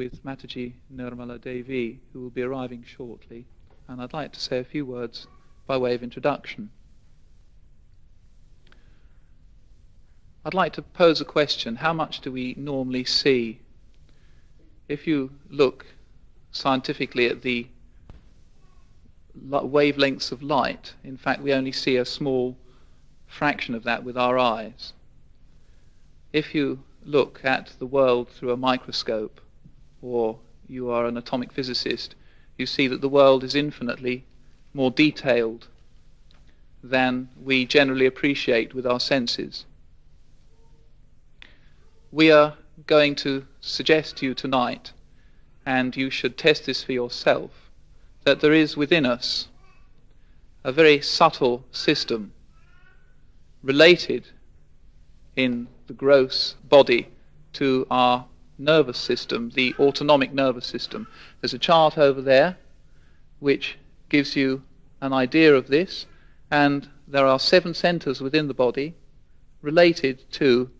with Mataji Nirmala Devi, who will be arriving shortly, and I'd like to say a few words by way of introduction. I'd like to pose a question: how much do we normally see? If you look scientifically at the wavelengths of light, in fact we only see a small fraction of that with our eyes. If you look at the world through a microscope, or you are an atomic physicist, you see that the world is infinitely more detailed than we generally appreciate with our senses. We are going to suggest to you tonight, and you should test this for yourself, that there is within us a very subtle system related in the gross body to our nervous system, the autonomic nervous system. There's a chart over there which gives you an idea of this, and there are 7 centers within the body related to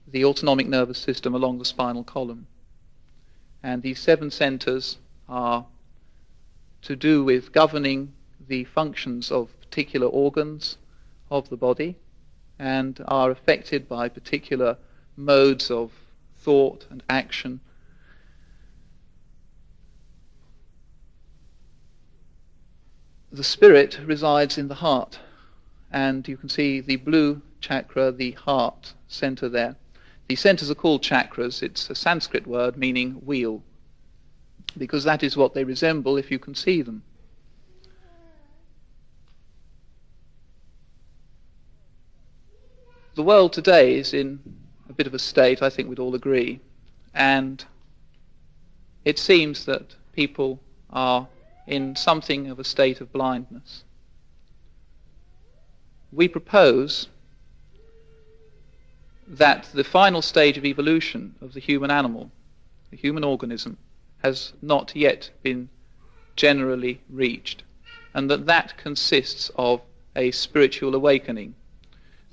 the autonomic nervous system along the spinal column. And these 7 centers are to do with governing the functions of particular organs of the body, and are affected by particular modes of thought and action. The spirit resides in the heart, and you can see the blue chakra, the heart center there. The centers are called chakras. It's a Sanskrit word meaning wheel, because that is what they resemble if you can see them. The world today is in a bit of a state, I think we'd all agree, and it seems that people are in something of a state of blindness. We propose that the final stage of evolution of the human animal, the human organism, has not yet been generally reached, and that consists of a spiritual awakening.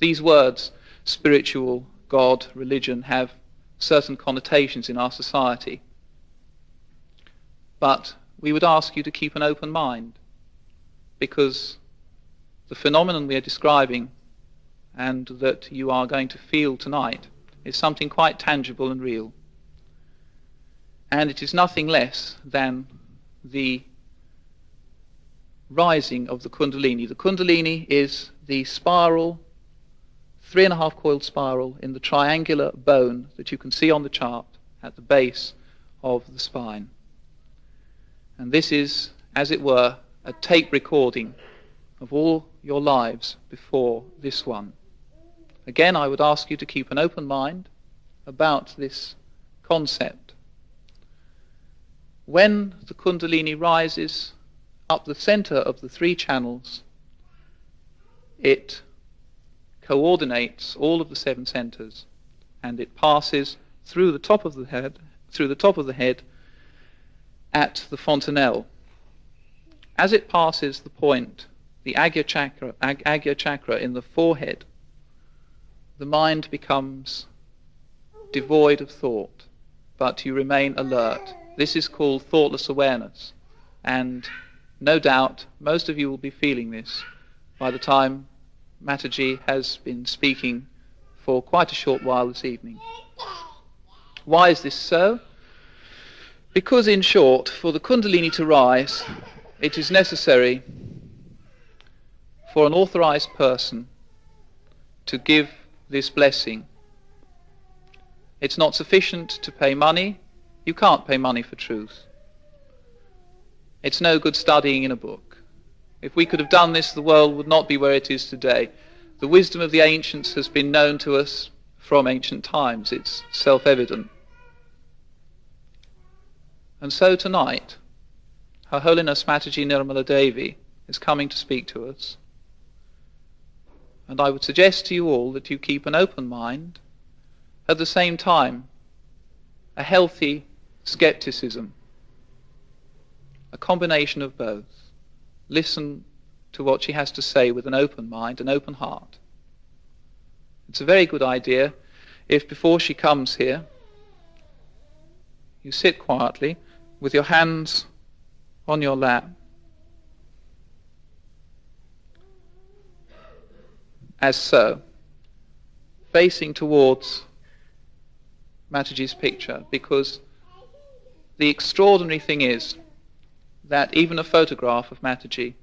These words, spiritual, God, religion, have certain connotations in our society. But we would ask you to keep an open mind, because the phenomenon we are describing and that you are going to feel tonight is something quite tangible and real. And it is nothing less than the rising of the Kundalini. The Kundalini is the spiral, 3.5 coiled spiral in the triangular bone that you can see on the chart at the base of the spine. And this is, as it were, a tape recording of all your lives before this one. Again, I would ask you to keep an open mind about this concept. When the Kundalini rises up the center of the 3 channels, it coordinates all of the 7 centers, and it passes through the top of the head, at the fontanelle. As it passes the point, the Agya chakra in the forehead, the mind becomes devoid of thought, but you remain alert. This is called thoughtless awareness, and no doubt most of you will be feeling this by the time Mataji has been speaking for quite a short while this evening. Why is this so? Because, in short, for the Kundalini to rise, it is necessary for an authorized person to give this blessing. It's not sufficient to pay money. You can't pay money for truth. It's no good studying in a book. If we could have done this, the world would not be where it is today. The wisdom of the ancients has been known to us from ancient times. It's self-evident. And so tonight, Her Holiness Mataji Nirmala Devi is coming to speak to us. And I would suggest to you all that you keep an open mind, at the same time a healthy skepticism, a combination of both. Listen to what she has to say with an open mind, an open heart. It's a very good idea if before she comes here you sit quietly with your hands on your lap, as so, facing towards Mataji's picture, because the extraordinary thing is that even a photograph of Mataji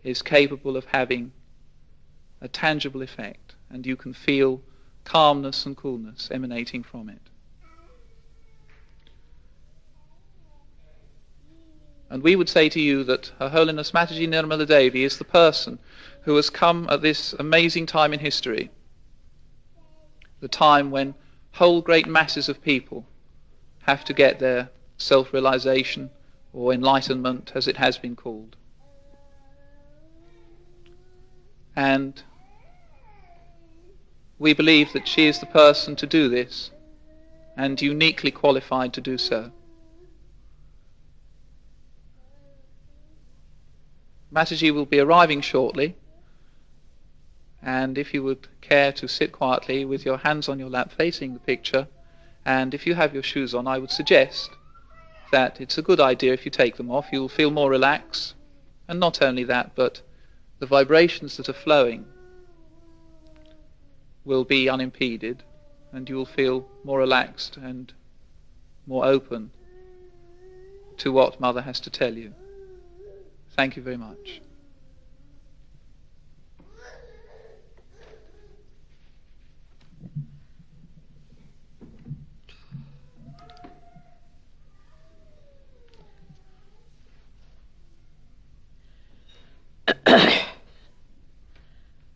is capable of having a tangible effect, and you can feel calmness and coolness emanating from it. And we would say to you that Her Holiness Mataji Nirmala Devi is the person who has come at this amazing time in history, the time when whole great masses of people have to get their self-realization or enlightenment, as it has been called. And we believe that she is the person to do this, and uniquely qualified to do so. Mataji will be arriving shortly, and if you would care to sit quietly with your hands on your lap facing the picture, and if you have your shoes on, I would suggest that it's a good idea if you take them off. You'll feel more relaxed, and not only that, but the vibrations that are flowing will be unimpeded, and you will feel more relaxed and more open to what Mother has to tell you. Thank you very much.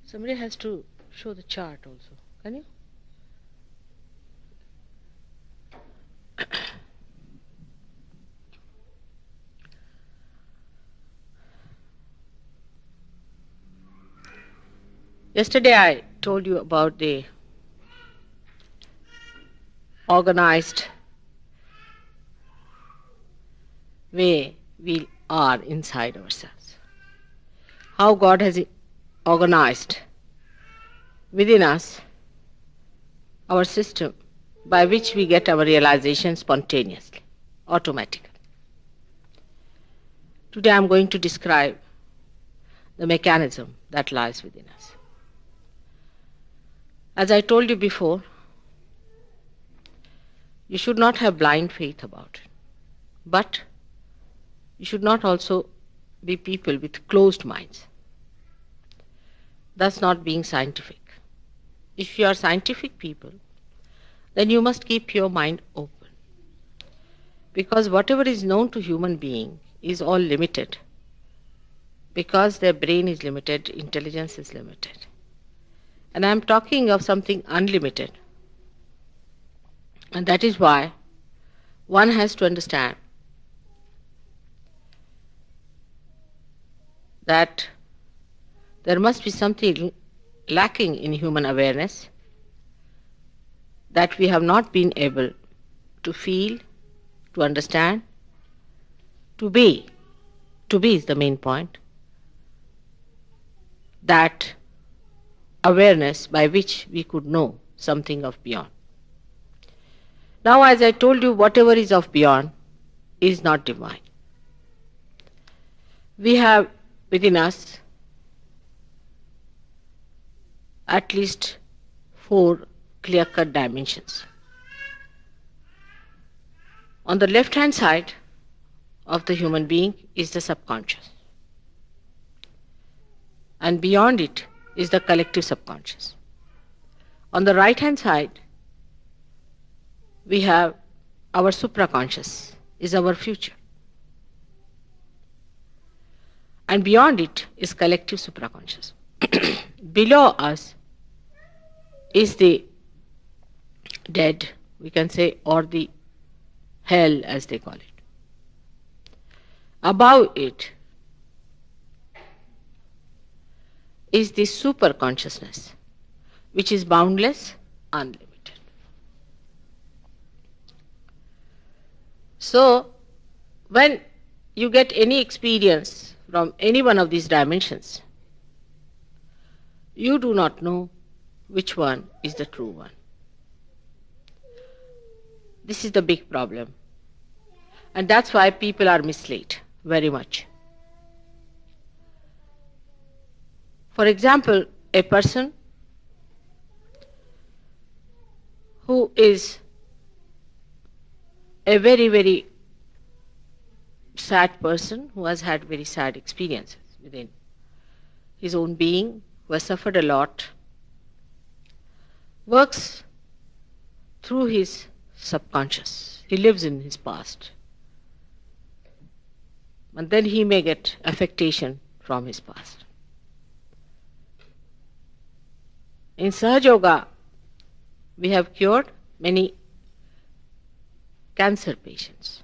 Somebody has to show the chart also. Can you? Yesterday I told you about the organized way we are inside ourselves. How God has organized within us our system by which we get our realization spontaneously, automatically. Today I am going to describe the mechanism that lies within us. As I told you before, you should not have blind faith about it, but you should not also be people with closed minds. That's not being scientific. If you are scientific people, then you must keep your mind open. Because whatever is known to human being is all limited. Because their brain is limited, intelligence is limited. And I am talking of something unlimited. And that is why one has to understand that there must be something lacking in human awareness that we have not been able to feel, to understand, to be. To be is the main point. That awareness by which we could know something of beyond. Now, as I told you, whatever is of beyond is not divine. We have within us at least 4 clear-cut dimensions. On the left-hand side of the human being is the subconscious. And beyond it is the collective subconscious. On the right-hand side, we have our supraconscious, is our future. And beyond it is collective supraconscious. Below us is the dead, we can say, or the hell as they call it. Above it is the super consciousness, which is boundless, unlimited. So, when you get any experience from any one of these dimensions, you do not know which one is the true one. This is the big problem. And that's why people are misled very much. For example, a person who is a very, very sad person, who has had very sad experiences within his own being, who has suffered a lot, works through his subconscious. He lives in his past. And then he may get affectation from his past. In Sahaja Yoga, we have cured many cancer patients.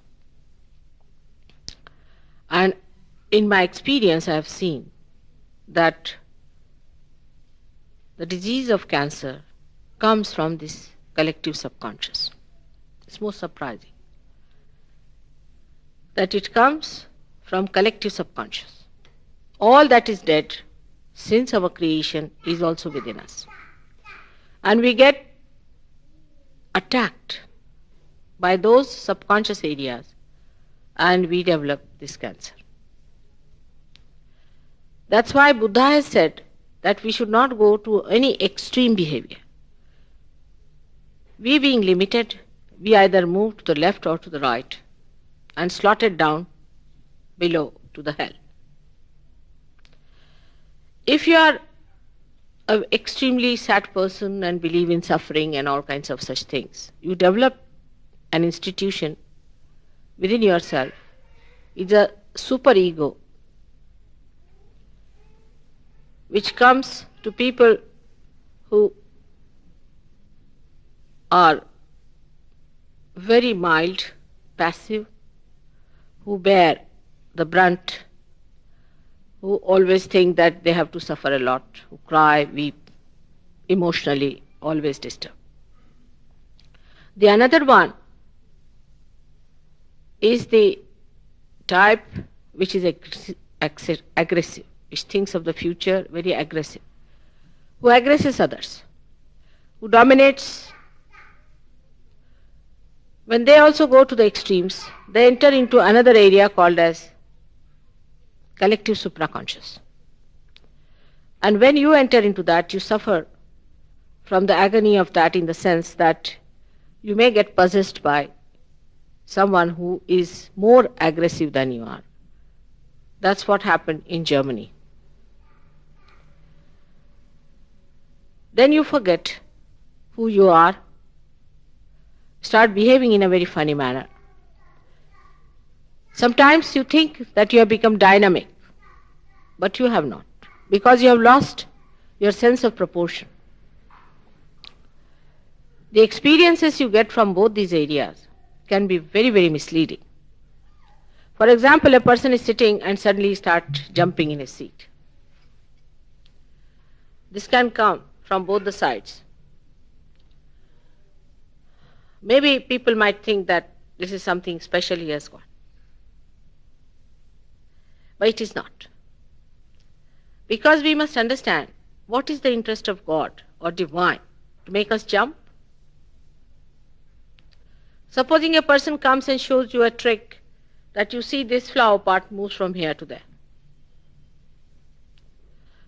And in my experience, I have seen that the disease of cancer comes from this collective subconscious. It's most surprising that it comes from collective subconscious. All that is dead since our creation is also within us. And we get attacked by those subconscious areas and we develop this cancer. That's why Buddha has said that we should not go to any extreme behavior. We being limited, we either move to the left or to the right and slotted down below to the hell. If you are an extremely sad person and believe in suffering and all kinds of such things, you develop an institution within yourself. It's a superego which comes to people who are very mild, passive, who bear the brunt, who always think that they have to suffer a lot, who cry, weep, emotionally, always disturbed. The another one is the type which is aggressive, which thinks of the future, very aggressive, who aggresses others, who dominates. When they also go to the extremes, they enter into another area called as collective supraconscious. And when you enter into that, you suffer from the agony of that in the sense that you may get possessed by someone who is more aggressive than you are. That's what happened in Germany. Then you forget who you are, start behaving in a very funny manner. Sometimes you think that you have become dynamic, but you have not, because you have lost your sense of proportion. The experiences you get from both these areas can be very, very misleading. For example, a person is sitting and suddenly starts jumping in his seat. This can come from both the sides. Maybe people might think that this is something special he has got. But it is not. Because we must understand what is the interest of God or divine to make us jump. Supposing a person comes and shows you a trick that you see this flower pot moves from here to there.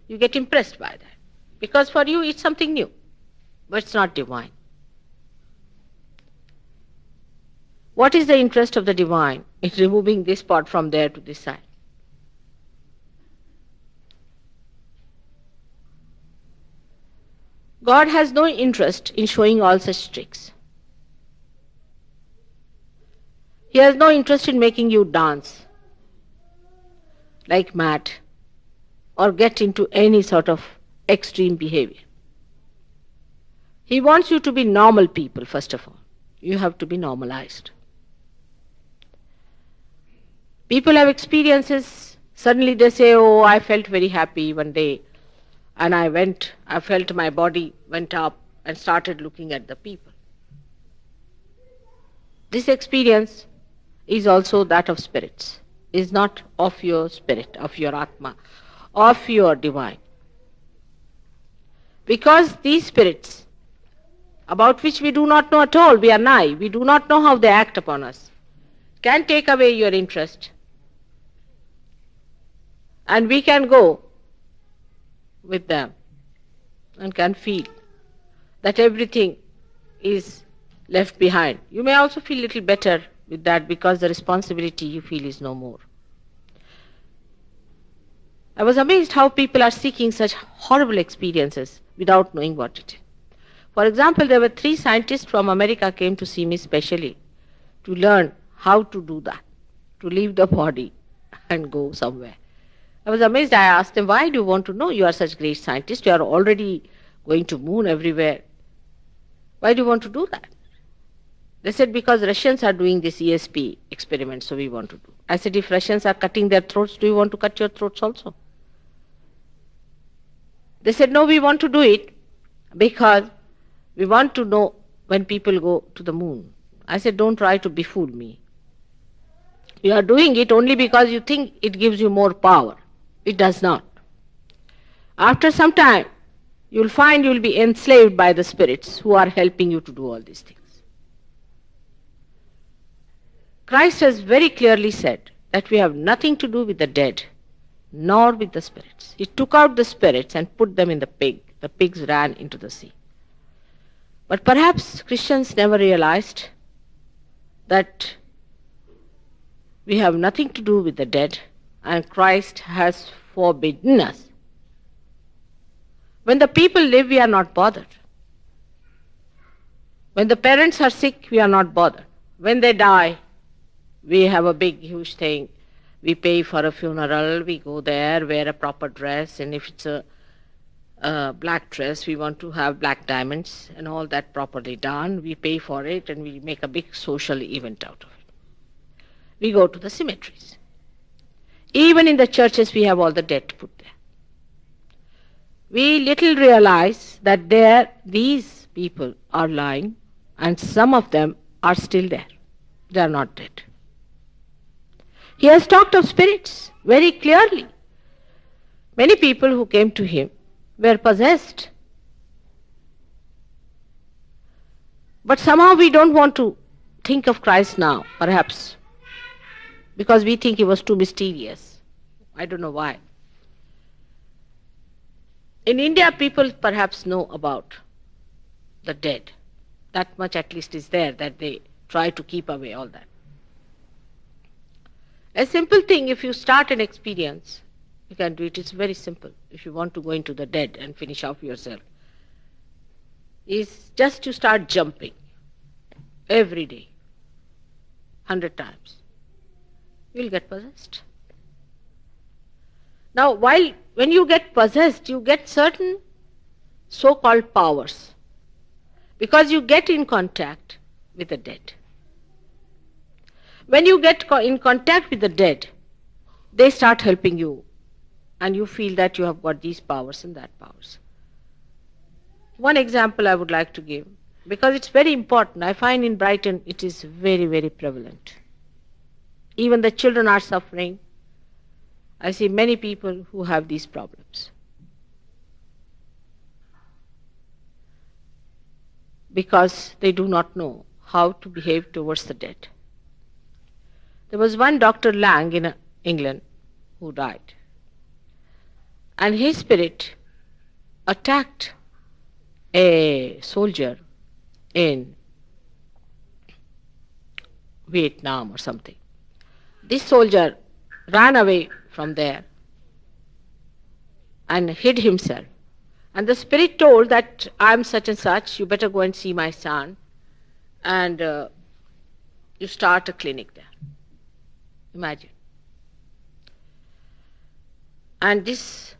You get impressed by that. Because for you it's something new, but it's not divine. What is the interest of the divine in removing this pot from there to this side? God has no interest in showing all such tricks. He has no interest in making you dance like mad or get into any sort of extreme behavior. He wants you to be normal people, first of all. You have to be normalized. People have experiences, suddenly they say, oh, I felt very happy one day, and I felt my body went up and started looking at the people. This experience is also that of spirits, is not of your spirit, of your Atma, of your divine. Because these spirits about which we do not know at all, we are naive, we do not know how they act upon us, can take away your interest. And we can go with them and can feel that everything is left behind. You may also feel a little better with that because the responsibility you feel is no more. I was amazed how people are seeking such horrible experiences without knowing what it is. For example, there were 3 scientists from America came to see me specially to learn how to do that, to leave the body and go somewhere. I was amazed. I asked them, why do you want to know? You are such great scientists. You are already going to moon everywhere. Why do you want to do that? They said, because Russians are doing this ESP experiment, so we want to do. I said, if Russians are cutting their throats, do you want to cut your throats also? They said, no, we want to do it because we want to know when people go to the moon. I said, don't try to befool me. You are doing it only because you think it gives you more power. It does not. After some time, you will find you will be enslaved by the spirits who are helping you to do all these things. Christ has very clearly said that we have nothing to do with the dead, nor with the spirits. He took out the spirits and put them in the pig. The pigs ran into the sea. But perhaps Christians never realized that we have nothing to do with the dead, and Christ has forbidden us. When the people live, we are not bothered. When the parents are sick, we are not bothered. When they die, we have a big, huge thing. We pay for a funeral, we go there, wear a proper dress, and if it's a black dress, we want to have black diamonds and all that properly done. We pay for it and we make a big social event out of it. We go to the cemeteries. Even in the churches, we have all the dead put there. We little realize that these people are lying, and some of them are still there. They are not dead. He has talked of spirits very clearly. Many people who came to him were possessed. But somehow we don't want to think of Christ now, perhaps, because we think he was too mysterious. I don't know why. In India, people perhaps know about the dead. That much at least is there, that they try to keep away all that. A simple thing, if you start an experience, you can do it. It's very simple. If you want to go into the dead and finish off yourself, is just to start jumping every day, 100 times. You'll get possessed. Now, when you get possessed, you get certain so-called powers, because you get in contact with the dead. When you get in contact with the dead, they start helping you, and you feel that you have got these powers and that powers. One example I would like to give, because it's very important. I find in Brighton it is very, very prevalent. Even the children are suffering. I see many people who have these problems. Because they do not know how to behave towards the dead. There was one Dr. Lang in England who died. And his spirit attacked a soldier in Vietnam or something. This soldier ran away from there and hid himself. And the spirit told that, I'm such and such, you better go and see my son, and you start a clinic there. Imagine. And this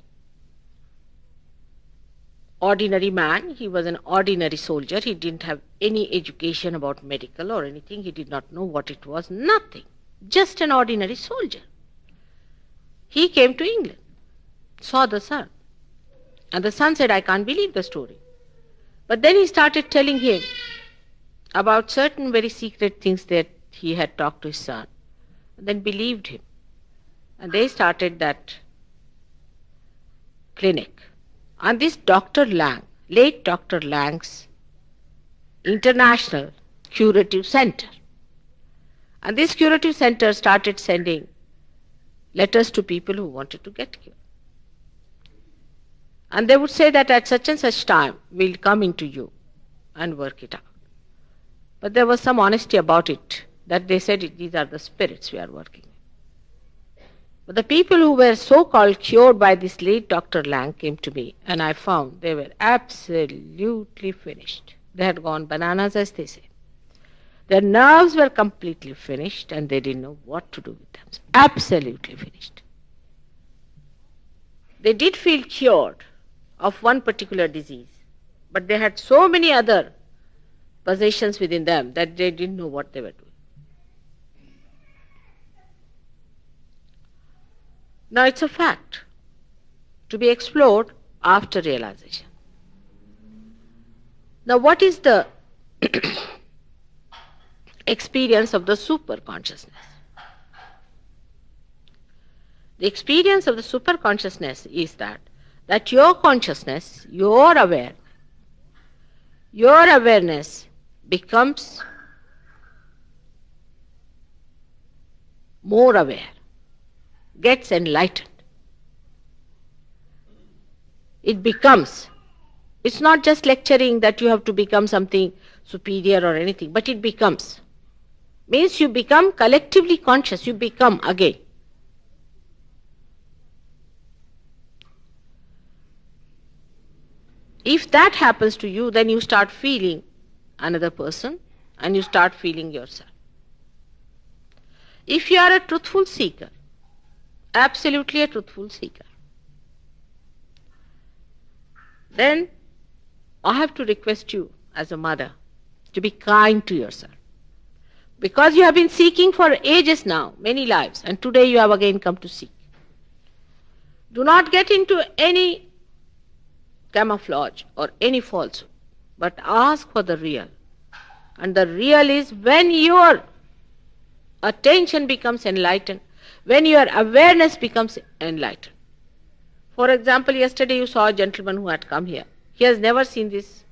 ordinary man, he was an ordinary soldier, he didn't have any education about medical or anything, he did not know what it was, nothing, just an ordinary soldier. He came to England, saw the son, and the son said, I can't believe the story. But then he started telling him about certain very secret things that he had talked to his son, and then believed him. And they started that clinic. And this Dr. Lang, late Dr. Lang's international curative center. And this curative center started sending letters to people who wanted to get cured. And they would say that at such and such time, we'll come into you and work it out. But there was some honesty about it, that they said these are the spirits we are working with. But the people who were so-called cured by this late Dr. Lang came to me, and I found they were absolutely finished. They had gone bananas, as they say. Their nerves were completely finished, and they didn't know what to do with them. Absolutely finished. They did feel cured of one particular disease, but they had so many other possessions within them that they didn't know what they were doing. Now it's a fact to be explored after realization. Now what is the experience of the super consciousness? The experience of the super consciousness is that your consciousness, your awareness becomes more aware, gets enlightened. It's not just lecturing that you have to become something superior or anything, but it becomes. Means you become collectively conscious, you become again. If that happens to you, then you start feeling another person and you start feeling yourself. If you are a truthful seeker, absolutely a truthful seeker, then I have to request you as a mother to be kind to yourself. Because you have been seeking for ages now, many lives, and today you have again come to seek. Do not get into any camouflage or any falsehood, but ask for the real. And the real is when your attention becomes enlightened, when your awareness becomes enlightened. For example, yesterday you saw a gentleman who had come here. He has never seen this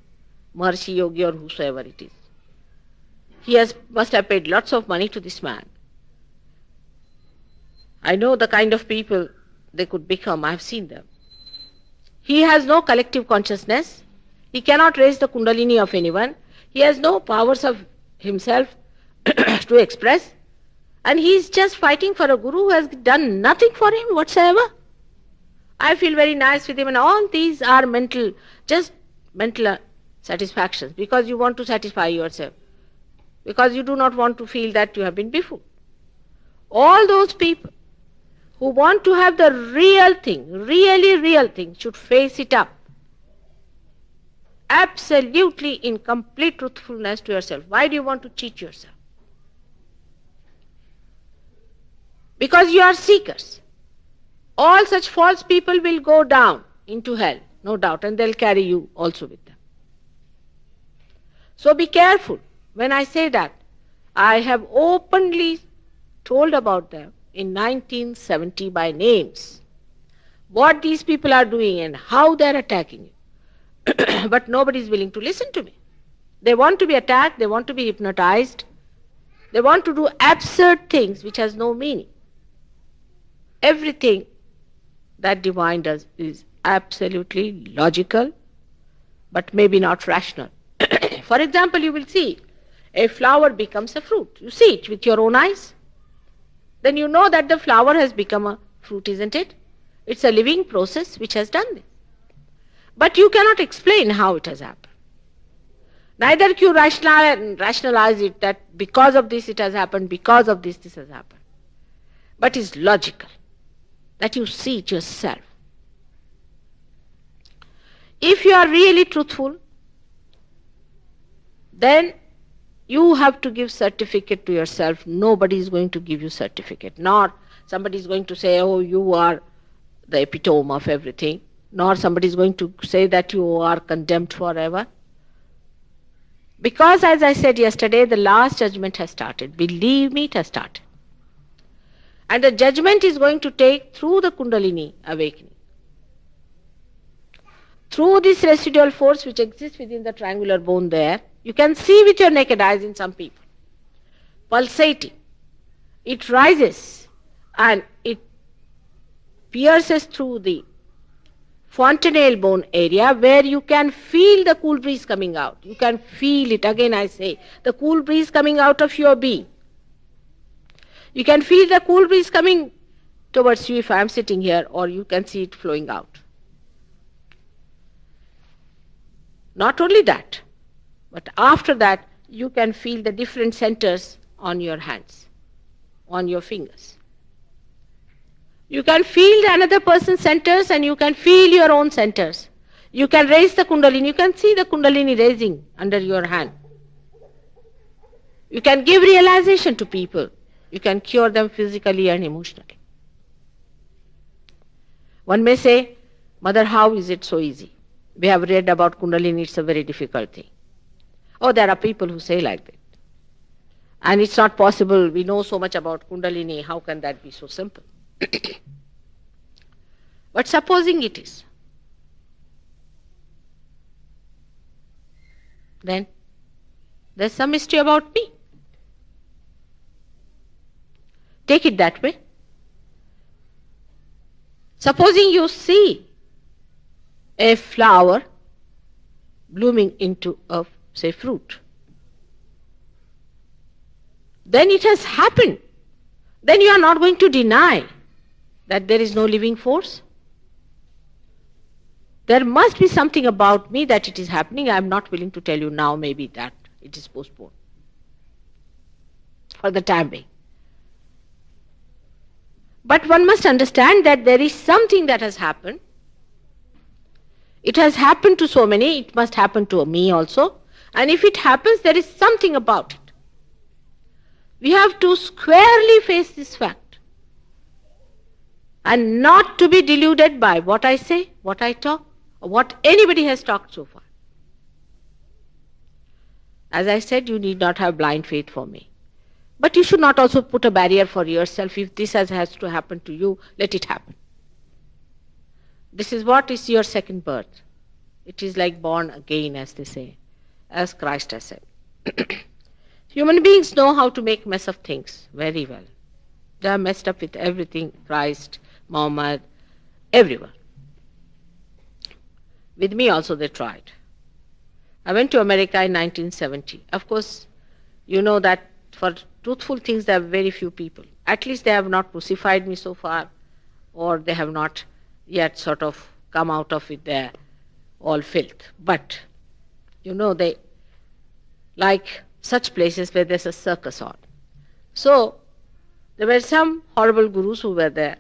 Maharshi Yogi or whosoever it is. He must have paid lots of money to this man. I know the kind of people they could become. I have seen them. He has no collective consciousness. He cannot raise the kundalini of anyone. He has no powers of himself to express. And he is just fighting for a guru who has done nothing for him whatsoever. I feel very nice with him, and all these are mental satisfactions, because you want to satisfy yourself, because you do not want to feel that you have been befooled. All those people who want to have the real thing, really real thing, should face it up. Absolutely in complete truthfulness to yourself. Why do you want to cheat yourself? Because you are seekers. All such false people will go down into hell, no doubt, and they'll carry you also with them. So be careful. When I say that, I have openly told about them in 1970 by names, what these people are doing and how they are attacking you. But nobody is willing to listen to me. They want to be attacked, they want to be hypnotized, they want to do absurd things which has no meaning. Everything that divine does is absolutely logical, but maybe not rational. For example, you will see a flower becomes a fruit. You see it with your own eyes. Then you know that the flower has become a fruit, isn't it? It's a living process which has done this. But you cannot explain how it has happened. Neither can you rationalize it that because of this it has happened, because of this has happened. But it's logical, that you see it yourself. If you are really truthful, then you have to give certificate to yourself. Nobody is going to give you certificate. Nor somebody is going to say, oh, you are the epitome of everything. Nor somebody is going to say that you are condemned forever. Because as I said yesterday, the last judgment has started. Believe me, it has started. And the judgment is going to take through the Kundalini awakening. through this residual force which exists within the triangular bone there, you can see with your naked eyes in some people, pulsating. It rises and it pierces through the fontanelle bone area where you can feel the cool breeze coming out. You can feel it, again I say, the cool breeze coming out of your being. You can feel the cool breeze coming towards you if I am sitting here, or you can see it flowing out. Not only that, but after that you can feel the different centers on your hands, on your fingers. You can feel the another person's centers and you can feel your own centers. You can raise the kundalini, you can see the kundalini raising under your hand. You can give realization to people. You can cure them physically and emotionally. One may say, Mother, how is it so easy? We have read about kundalini, it's a very difficult thing. Oh, there are people who say like that. And it's not possible, we know so much about kundalini, how can that be so simple? But supposing it is, then there's some mystery about me. Take it that way. Supposing you see a flower blooming into a, say, fruit, then it has happened. Then you are not going to deny that there is no living force. There must be something about me that it is happening. I am not willing to tell you now, maybe that it is postponed for the time being. But one must understand that there is something that has happened. It has happened to so many, it must happen to me also. And if it happens, there is something about it. We have to squarely face this fact and not to be deluded by what I say, what I talk, or what anybody has talked so far. As I said, you need not have blind faith for me. But you should not also put a barrier for yourself. If this has to happen to you, let it happen. This is what is your second birth. It is like born again, as they say, as Christ has said. Human beings know how to make mess of things very well. They are messed up with everything, Christ, Muhammad, everyone. With me also they tried. I went to America in 1970. Of course, you know that for truthful things there are very few people. At least they have not crucified me so far, or they have not yet sort of come out of it their all filth. But, you know, they like such places where there's a circus on. So, there were some horrible gurus who were there,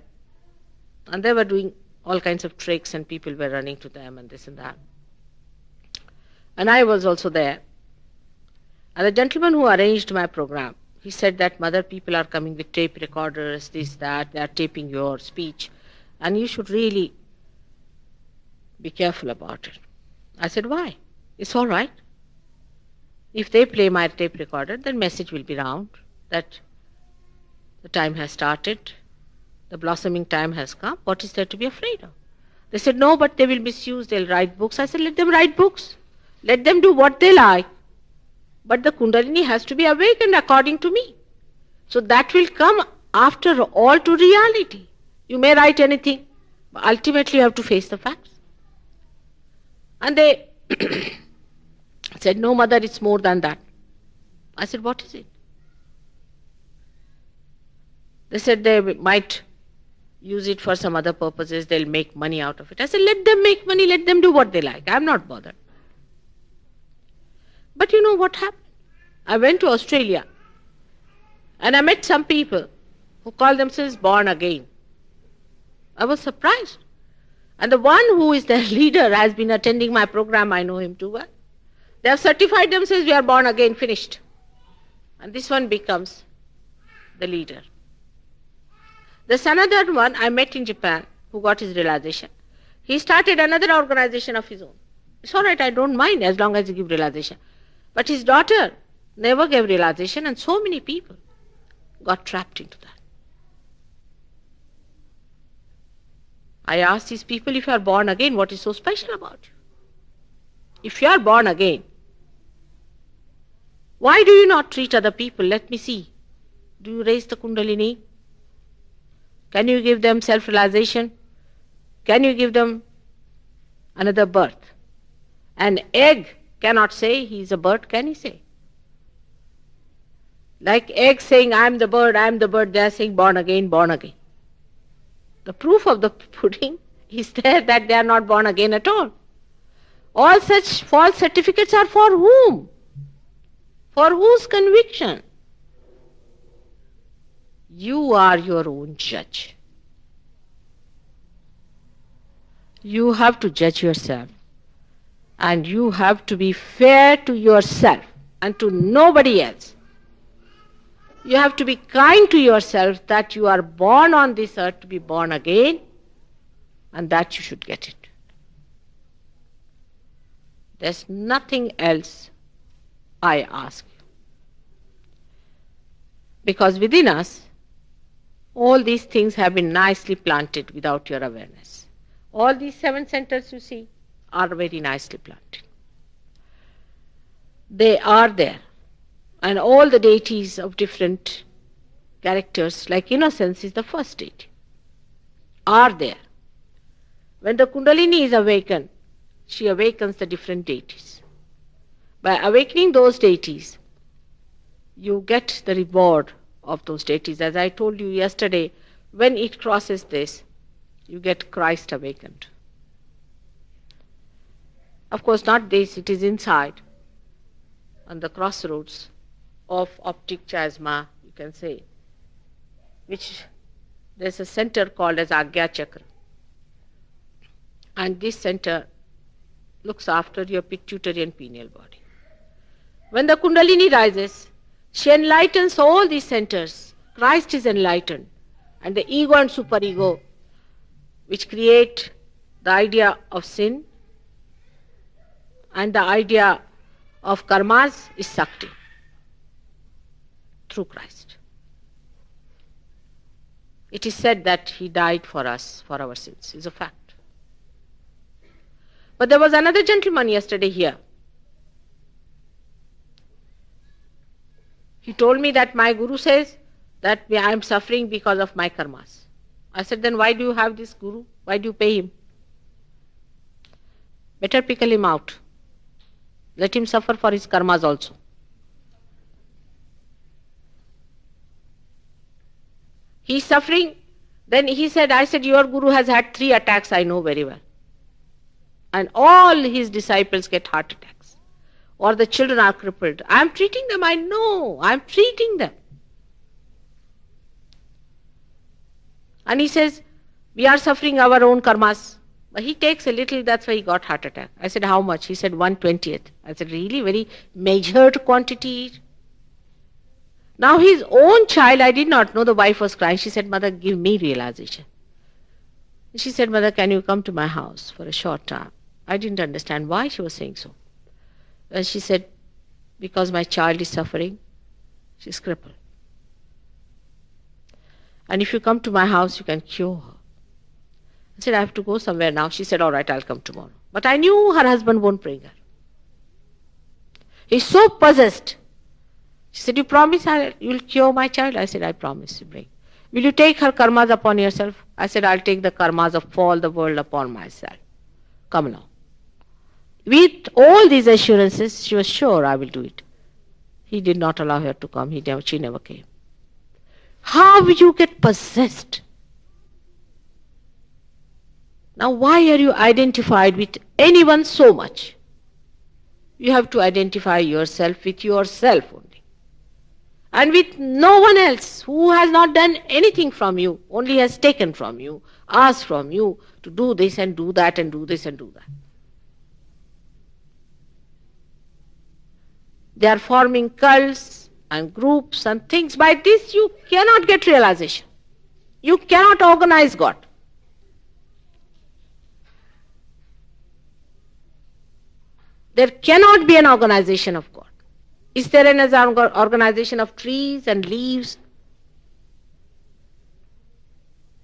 and they were doing all kinds of tricks and people were running to them and this and that. And I was also there. And the gentleman who arranged my program, he said that, Mother, people are coming with tape recorders, this, that, they are taping your speech, and you should really be careful about it. I said, why? It's all right. If they play my tape recorder, then message will be round that the time has started, the blossoming time has come. What is there to be afraid of? They said, no, but they will misuse, they'll write books. I said, let them write books. Let them do what they like. But the Kundalini has to be awakened according to me. So that will come after all to reality. You may write anything, but ultimately you have to face the facts. And they said, no, Mother, it's more than that. I said, what is it? They said they might use it for some other purposes, they'll make money out of it. I said, let them make money, let them do what they like. I'm not bothered. But you know what happened? I went to Australia and I met some people who call themselves born again. I was surprised. And the one who is their leader has been attending my program, I know him too well. They have certified themselves, we are born again, finished. And this one becomes the leader. There's another one I met in Japan who got his realization. He started another organization of his own. It's all right, I don't mind as long as you give realization. But his daughter never gave realization and so many people got trapped into that. I asked these people, if you are born again, what is so special about you? If you are born again, why do you not treat other people? Let me see. Do you raise the Kundalini? Can you give them self-realization? Can you give them another birth? An egg cannot say he is a bird, can he say? Like egg saying, I am the bird, they are saying born again, born again. The proof of the pudding is there that they are not born again at all. All such false certificates are for whom? For whose conviction? You are your own judge. You have to judge yourself. And you have to be fair to yourself and to nobody else. You have to be kind to yourself that you are born on this earth to be born again, and that you should get it. There's nothing else I ask you. Because within us, all these things have been nicely planted without your awareness. All these 7 centers you see are very nicely planted. They are there. And all the deities of different characters, like innocence is the first deity, are there. When the Kundalini is awakened, she awakens the different deities. By awakening those deities, you get the reward of those deities. As I told you yesterday, when it crosses this, you get Christ awakened. Of course, not this, it is inside, on the crossroads of optic chiasma, you can say, which there's a center called as Agya Chakra. And this center looks after your pituitary and pineal body. When the Kundalini rises, she enlightens all these centers. Christ is enlightened. And the ego and superego, which create the idea of sin and the idea of karmas, is sucked in through Christ. It is said that he died for us, for our sins. It's a fact. But there was another gentleman yesterday here. He told me that my guru says that I am suffering because of my karmas. I said, then why do you have this guru? Why do you pay him? Better pickle him out. Let him suffer for his karmas also. He's suffering. Then he said, I said, your guru has had 3 attacks, I know very well. And all his disciples get heart attacks. Or the children are crippled. I am treating them, I know. I am treating them. And he says, we are suffering our own karmas. But he takes a little, that's why he got heart attack. I said, how much? He said, 1/20th. I said, really? Very measured quantity? Now his own child, I did not know, the wife was crying. She said, Mother, give me realization. She said, Mother, can you come to my house for a short time? I didn't understand why she was saying so. And she said, because my child is suffering, she's crippled. And if you come to my house, you can cure her. I said, I have to go somewhere now. She said, all right, I'll come tomorrow. But I knew her husband won't bring her. He's so possessed. She said, you promise you'll cure my child? I said, I promise you bring. Will you take her karmas upon yourself? I said, I'll take the karmas of all the world upon myself. Come now. With all these assurances, she was sure I will do it. He did not allow her to come. She never came. How you get possessed? Now why are you identified with anyone so much? You have to identify yourself with yourself only. And with no one else who has not done anything from you, only has taken from you, asked from you to do this and do that and do this and do that. They are forming cults and groups and things. By this you cannot get realization. You cannot organize God. There cannot be an organization of God. Is there an organization of trees and leaves?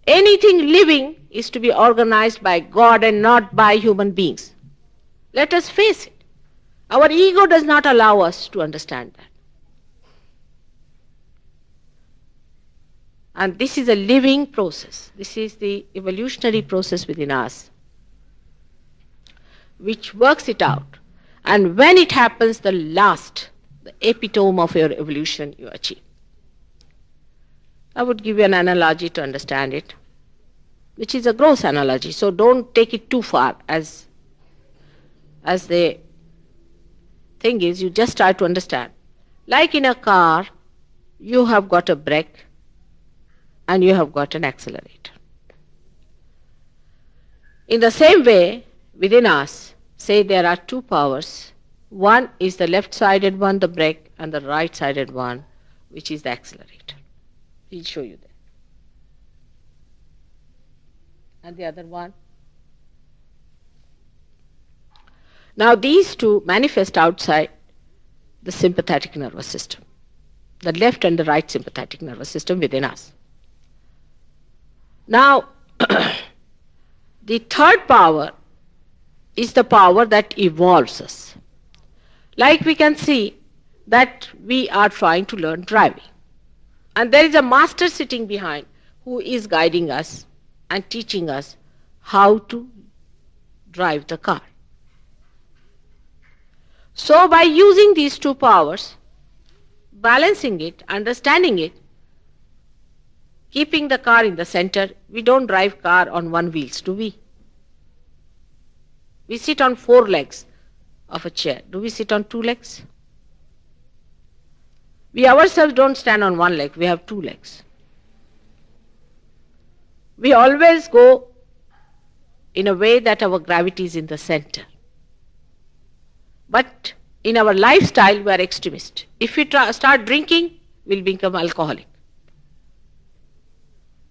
Anything living is to be organized by God and not by human beings. Let us face it. Our ego does not allow us to understand that. And this is a living process. This is the evolutionary process within us, which works it out. And when it happens, the epitome of your evolution you achieve. I would give you an analogy to understand it, which is a gross analogy, so don't take it too far. As the thing is, you just try to understand. Like in a car, you have got a brake and you have got an accelerator. In the same way, within us, say there are two powers. One is the left-sided one, the brake, and the right-sided one, which is the accelerator. He'll show you that. And the other one. Now these two manifest outside the sympathetic nervous system, the left and the right sympathetic nervous system within us. Now, the third power is the power that evolves us. Like we can see that we are trying to learn driving. And there is a master sitting behind who is guiding us and teaching us how to drive the car. So by using these two powers, balancing it, understanding it, keeping the car in the center, we don't drive car on one wheels, do we? We sit on 4 legs of a chair. Do we sit on 2 legs? We ourselves don't stand on 1 leg, we have 2 legs. We always go in a way that our gravity is in the center. But in our lifestyle, we are extremist. If we start drinking, we'll become alcoholic.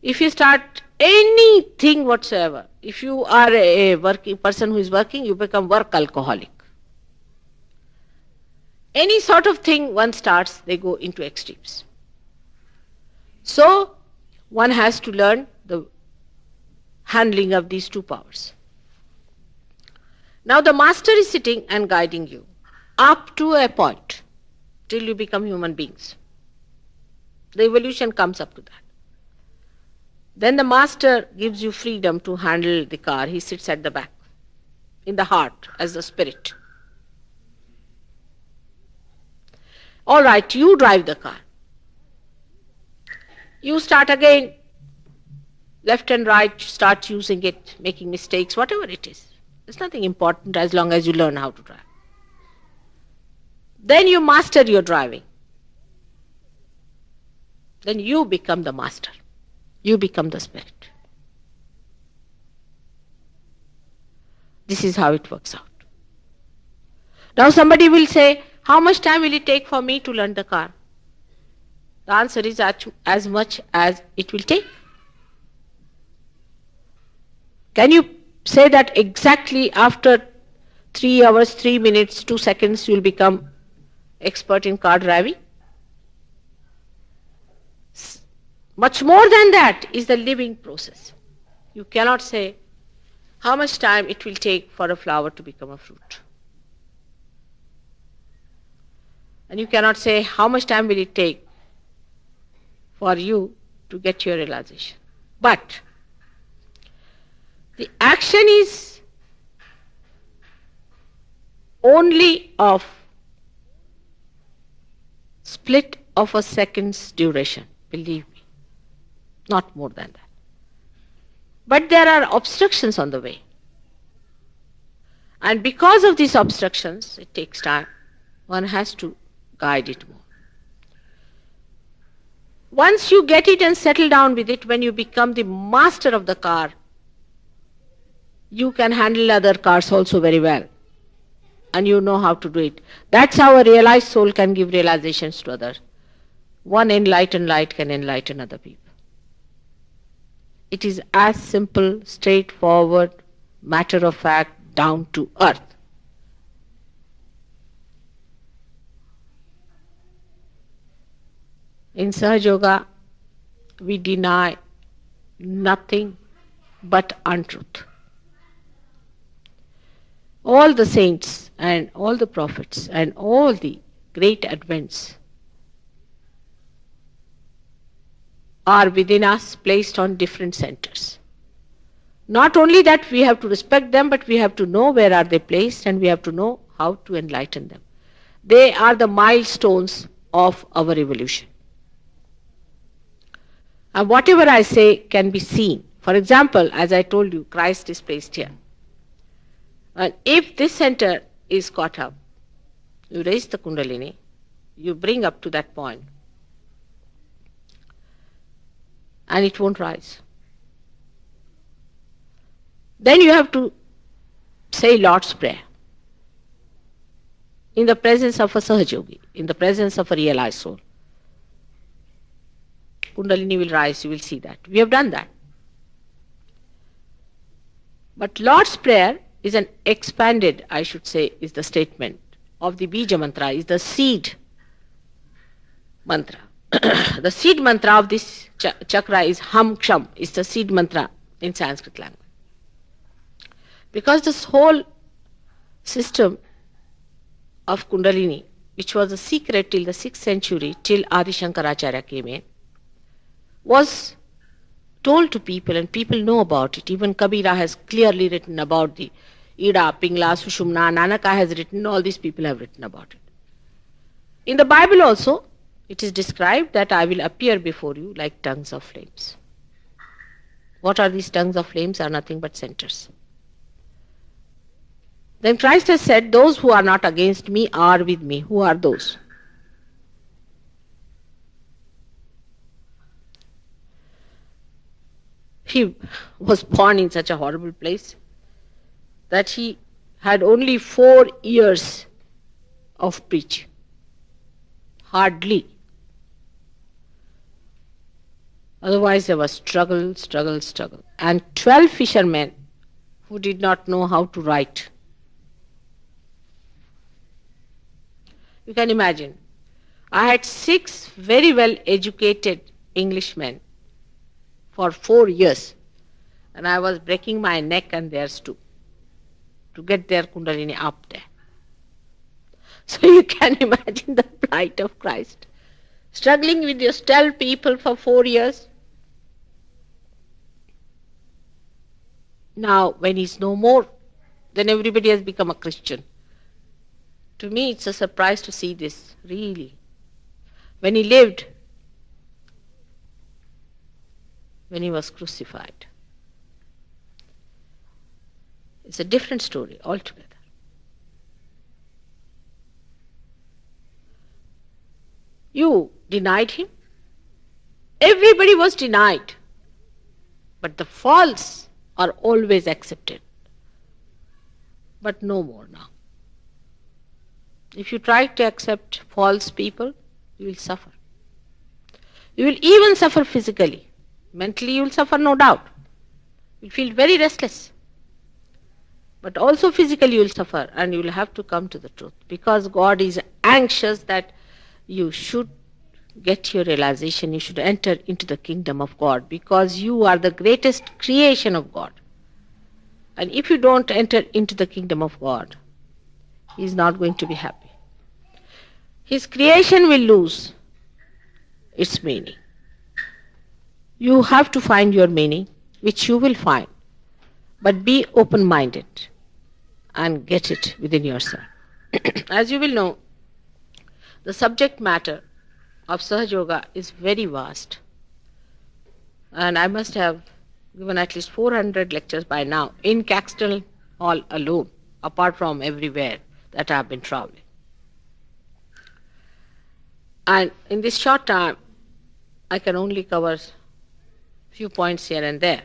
If you start anything whatsoever, if you are a working person who is working, you become work alcoholic. Any sort of thing one starts, they go into extremes. So one has to learn the handling of these two powers. Now the master is sitting and guiding you up to a point till you become human beings. The evolution comes up to that. Then the master gives you freedom to handle the car. He sits at the back, in the heart, as the spirit. All right, you drive the car. You start again, left and right, start using it, making mistakes, whatever it is. It's nothing important as long as you learn how to drive. Then you master your driving. Then you become the master. You become the spirit. This is how it works out. Now somebody will say, how much time will it take for me to learn the car? The answer is as much as it will take. Can you say that exactly after 3 hours, 3 minutes, 2 seconds you will become expert in car driving? Much more than that is the living process. You cannot say how much time it will take for a flower to become a fruit. And you cannot say how much time will it take for you to get your realization. But the action is only of split of a second's duration, believe me, not more than that. But there are obstructions on the way. And because of these obstructions, it takes time. One has to guide it more. Once you get it and settle down with it, when you become the master of the car, you can handle other cars also very well. And you know how to do it. That's how a realized soul can give realizations to others. One enlightened light can enlighten other people. It is as simple, straightforward, matter of fact, down to earth. In Sahaja Yoga, we deny nothing but untruth. All the saints and all the prophets and all the great advents are within us, placed on different centers. Not only that we have to respect them, but we have to know where are they placed and we have to know how to enlighten them. They are the milestones of our evolution. And whatever I say can be seen. For example, as I told you, Christ is placed here. And if this center is caught up, you raise the Kundalini, you bring up to that point, and it won't rise. Then you have to say Lord's Prayer in the presence of a Sahaja Yogi, in the presence of a realized soul. Kundalini will rise, you will see that. We have done that. But Lord's Prayer is an expanded, I should say, is the statement of the Bija mantra, is the seed mantra. The seed mantra of this chakra is Ham Ksham, is the seed mantra in Sanskrit language. Because this whole system of Kundalini, which was a secret till the 6th century, till Adi Shankaracharya came in, was told to people and people know about it. Even Kabira has clearly written about the Ida, Pingla, Sushumna, Nanaka has written, all these people have written about it. In the Bible also, it is described that I will appear before you like tongues of flames. What are these tongues of flames? Are nothing but centers. Then Christ has said, those who are not against me are with me. Who are those? He was born in such a horrible place that he had only 4 years of preaching. Hardly. Otherwise there was struggle. And 12 fishermen who did not know how to write. You can imagine. I had 6 very well educated Englishmen for 4 years. And I was breaking my neck and theirs too, to get their Kundalini up there. So you can imagine the plight of Christ. Struggling with those 12 people for 4 years. Now, when he's no more, then everybody has become a Christian. To me, it's a surprise to see this, really. When he lived, when he was crucified, it's a different story altogether. You denied him. Everybody was denied. But the false are always accepted. But no more now. If you try to accept false people, you will suffer. You will even suffer physically. Mentally you will suffer, no doubt. You will feel very restless. But also physically you will suffer and you will have to come to the truth. Because God is anxious that you should get your realization, you should enter into the kingdom of God. Because you are the greatest creation of God. And if you don't enter into the kingdom of God, He is not going to be happy. His creation will lose its meaning. You have to find your meaning, which you will find. But be open-minded and get it within yourself. As you will know, the subject matter of Sahaja Yoga is very vast. And I must have given at least 400 lectures by now in Caxton Hall alone, apart from everywhere that I have been traveling. And in this short time, I can only cover few points here and there.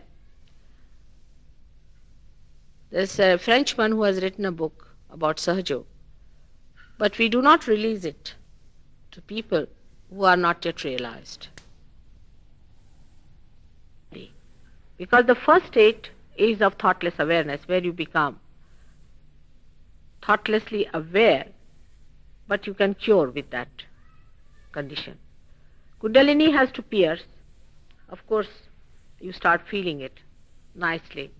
There's a Frenchman who has written a book about Sahaja, but we do not release it to people who are not yet realized. Because the first state is of thoughtless awareness, where you become thoughtlessly aware, but you can cure with that condition. Kundalini has to pierce. Of course, you start feeling it nicely.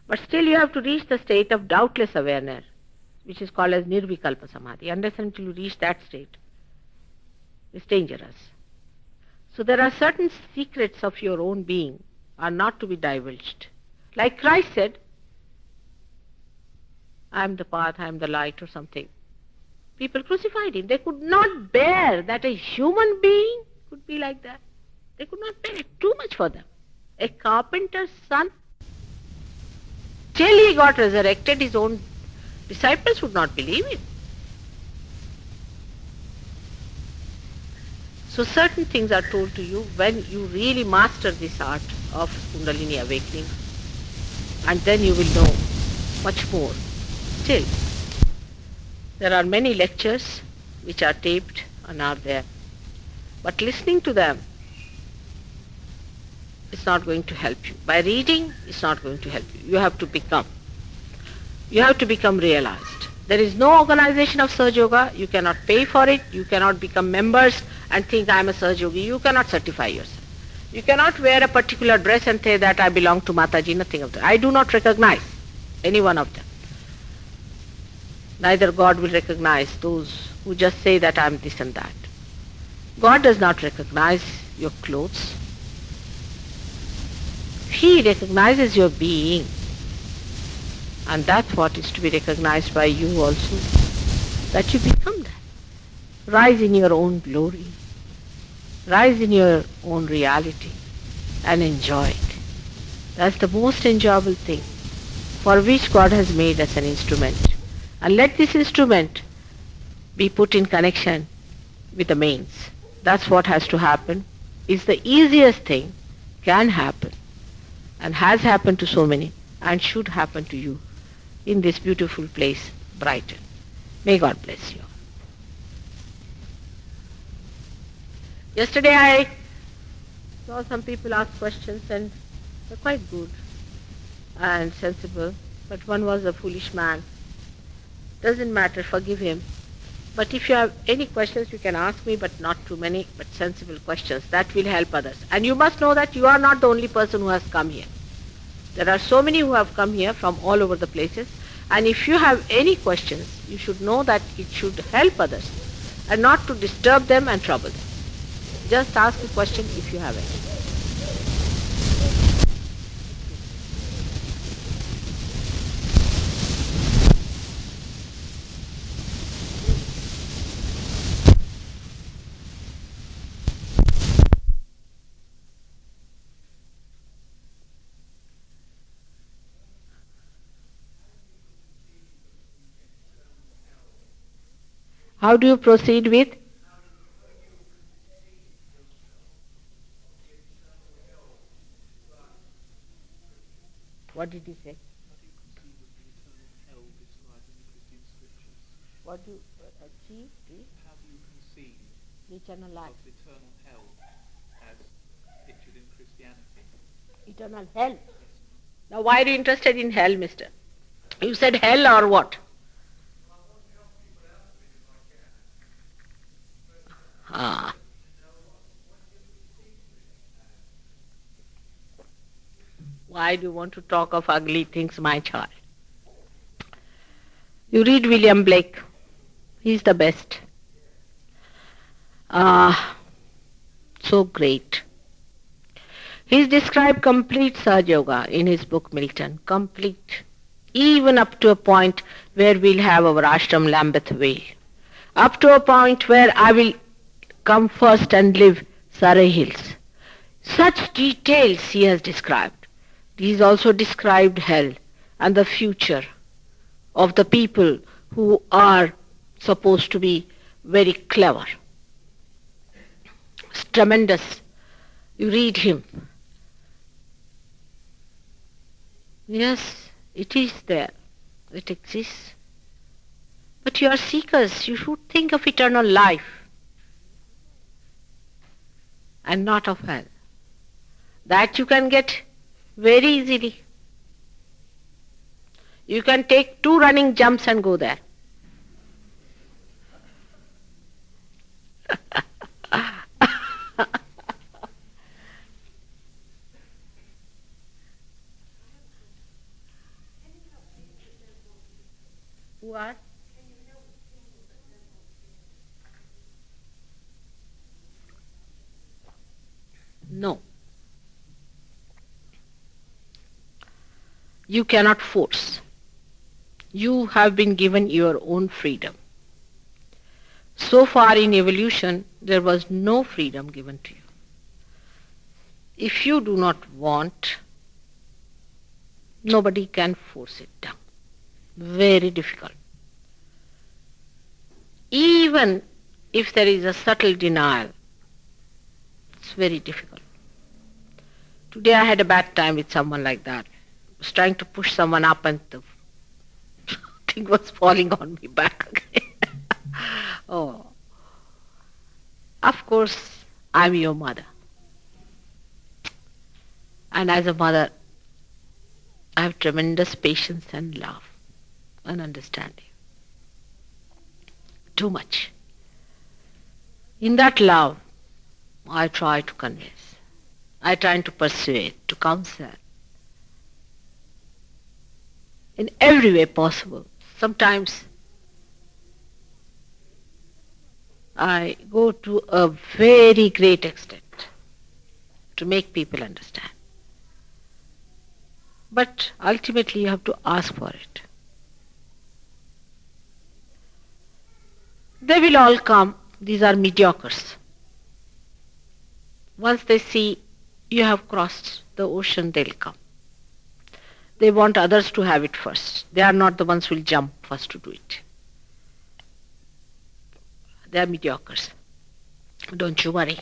But still you have to reach the state of doubtless awareness, which is called as nirvikalpa samadhi. Unless until you reach that state, it's dangerous. So there are certain secrets of your own being are not to be divulged. Like Christ said, I am the path, I am the light or something. People crucified him. They could not bear that a human being could be like that. They could not bear it. Too much for them. A carpenter's son, till he got resurrected, his own disciples would not believe him. So certain things are told to you when you really master this art of Kundalini awakening, and then you will know much more. Still, there are many lectures which are taped and are there, but listening to them is not going to help you. By reading, it's not going to help you. You have to become. You have to become realized. There is no organization of Sahaja Yoga. You cannot pay for it. You cannot become members and think I am a Sahaja Yogi. You cannot certify yourself. You cannot wear a particular dress and say that I belong to Mataji. Nothing of that. I do not recognize any one of them. Neither God will recognize those who just say that I am this and that. God does not recognize your clothes. He recognizes your being. And that's what is to be recognized by you also, that you become that. Rise in your own glory. Rise in your own reality and enjoy it. That's the most enjoyable thing for which God has made us an instrument. And let this instrument be put in connection with the mains. That's what has to happen. It's the easiest thing, can happen, and has happened to so many, and should happen to you in this beautiful place, Brighton. May God bless you. Yesterday I saw some people ask questions and they're quite good and sensible, but one was a foolish man. Doesn't matter, forgive him. But if you have any questions, you can ask me, but not too many, but sensible questions. That will help others. And you must know that you are not the only person who has come here. There are so many who have come here from all over the places. And if you have any questions, you should know that it should help others and not to disturb them and trouble them. Just ask a question if you have any. How do you proceed with? What did he say? What do you achieve? How do you conceive The eternal life. of eternal hell as pictured in Christianity? Eternal hell. Now why are you interested in hell, mister? You said hell or what? Ah. Why do you want to talk of ugly things, my child? You read William Blake. He's the best. So great. He's described complete Sahaja Yoga in his book Milton. Complete. Even up to a point where we'll have our ashram Lambeth Vale. Up to a point where I will come first and live Surrey Hills. Such details he has described. He's also described hell and the future of the people who are supposed to be very clever. It's tremendous. You read him. Yes, it is there. It exists. But you are seekers. You should think of eternal life and not of hell. That you can get very easily. You can take 2 running jumps and go there. What? No. You cannot force. You have been given your own freedom. So far in evolution, there was no freedom given to you. If you do not want, nobody can force it down. Very difficult. Even if there is a subtle denial, it's very difficult. Today I had a bad time with someone like that. I was trying to push someone up and the thing was falling on me back again. Oh. Of course, I'm your mother. And as a mother, I have tremendous patience and love and understanding. Too much. In that love, I try to convince. I try to persuade, to counsel. In every way possible. Sometimes I go to a very great extent to make people understand. But ultimately you have to ask for it. They will all come. These are mediocres. Once they see you have crossed the ocean, they'll come. They want others to have it first. They are not the ones who will jump first to do it. They are mediocres. Don't you worry.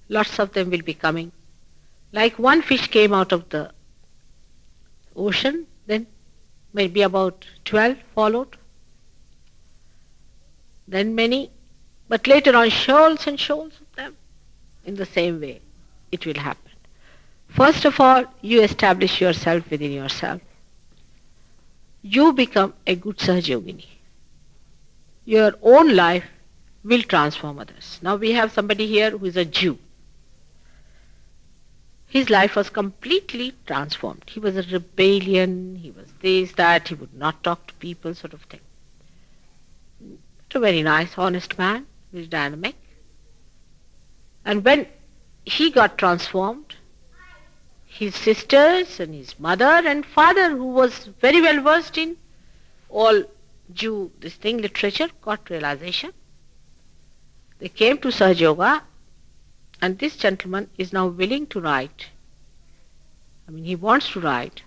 Lots of them will be coming. Like one fish came out of the ocean, then maybe about 12 followed. Then many, but later on shoals and shoals of them. In the same way, it will happen. First of all, you establish yourself within yourself. You become a good Sahajogini. Your own life will transform others. Now we have somebody here who is a Jew. His life was completely transformed. He was a rebellion, he was this, that, he would not talk to people, sort of thing. A very nice, honest man, very dynamic. And when he got transformed, his sisters and his mother and father, who was very well versed in all Jew, literature, got realization. They came to Sahaja Yoga, and this gentleman is now willing to write. He wants to write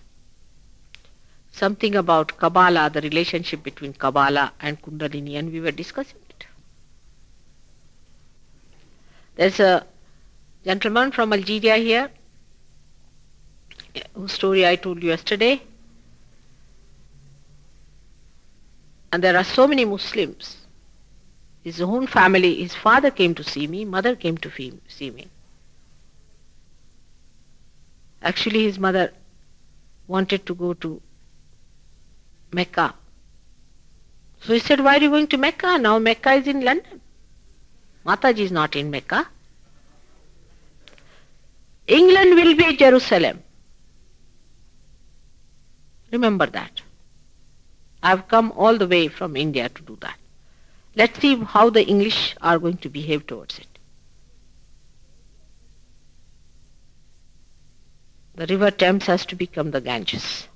something about Kabbalah, the relationship between Kabbalah and Kundalini, and we were discussing it. There's a gentleman from Algeria here, whose story I told you yesterday. And there are so many Muslims. His own family, his father came to see me, mother came to see me. Actually, his mother wanted to go to Mecca. So he said, why are you going to Mecca? Now Mecca is in London. Mataji is not in Mecca. England will be Jerusalem. Remember that. I've come all the way from India to do that. Let's see how the English are going to behave towards it. The river Thames has to become the Ganges.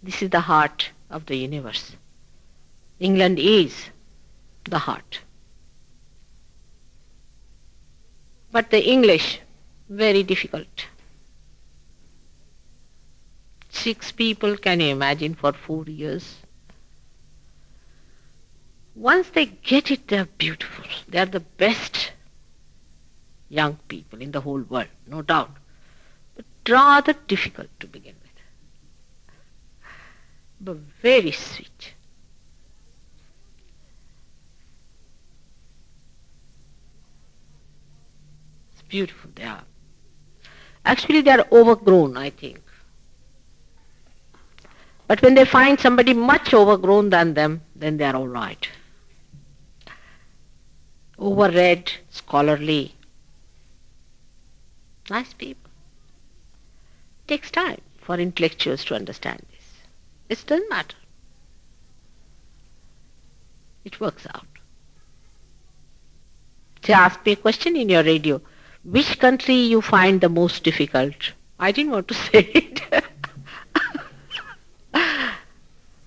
This is the heart of the universe. England is the heart. But the English, very difficult. 6 people, can you imagine, for 4 years? Once they get it, they're beautiful. They're the best young people in the whole world, no doubt. But rather difficult to begin with. But very sweet. It's beautiful they are. Actually, they are overgrown, I think. But when they find somebody much overgrown than them, then they are all right. Overread, scholarly. Nice people. It takes time for intellectuals to understand this. It doesn't matter. It works out. Say, ask me a question in your radio. Which country you find the most difficult? I didn't want to say it.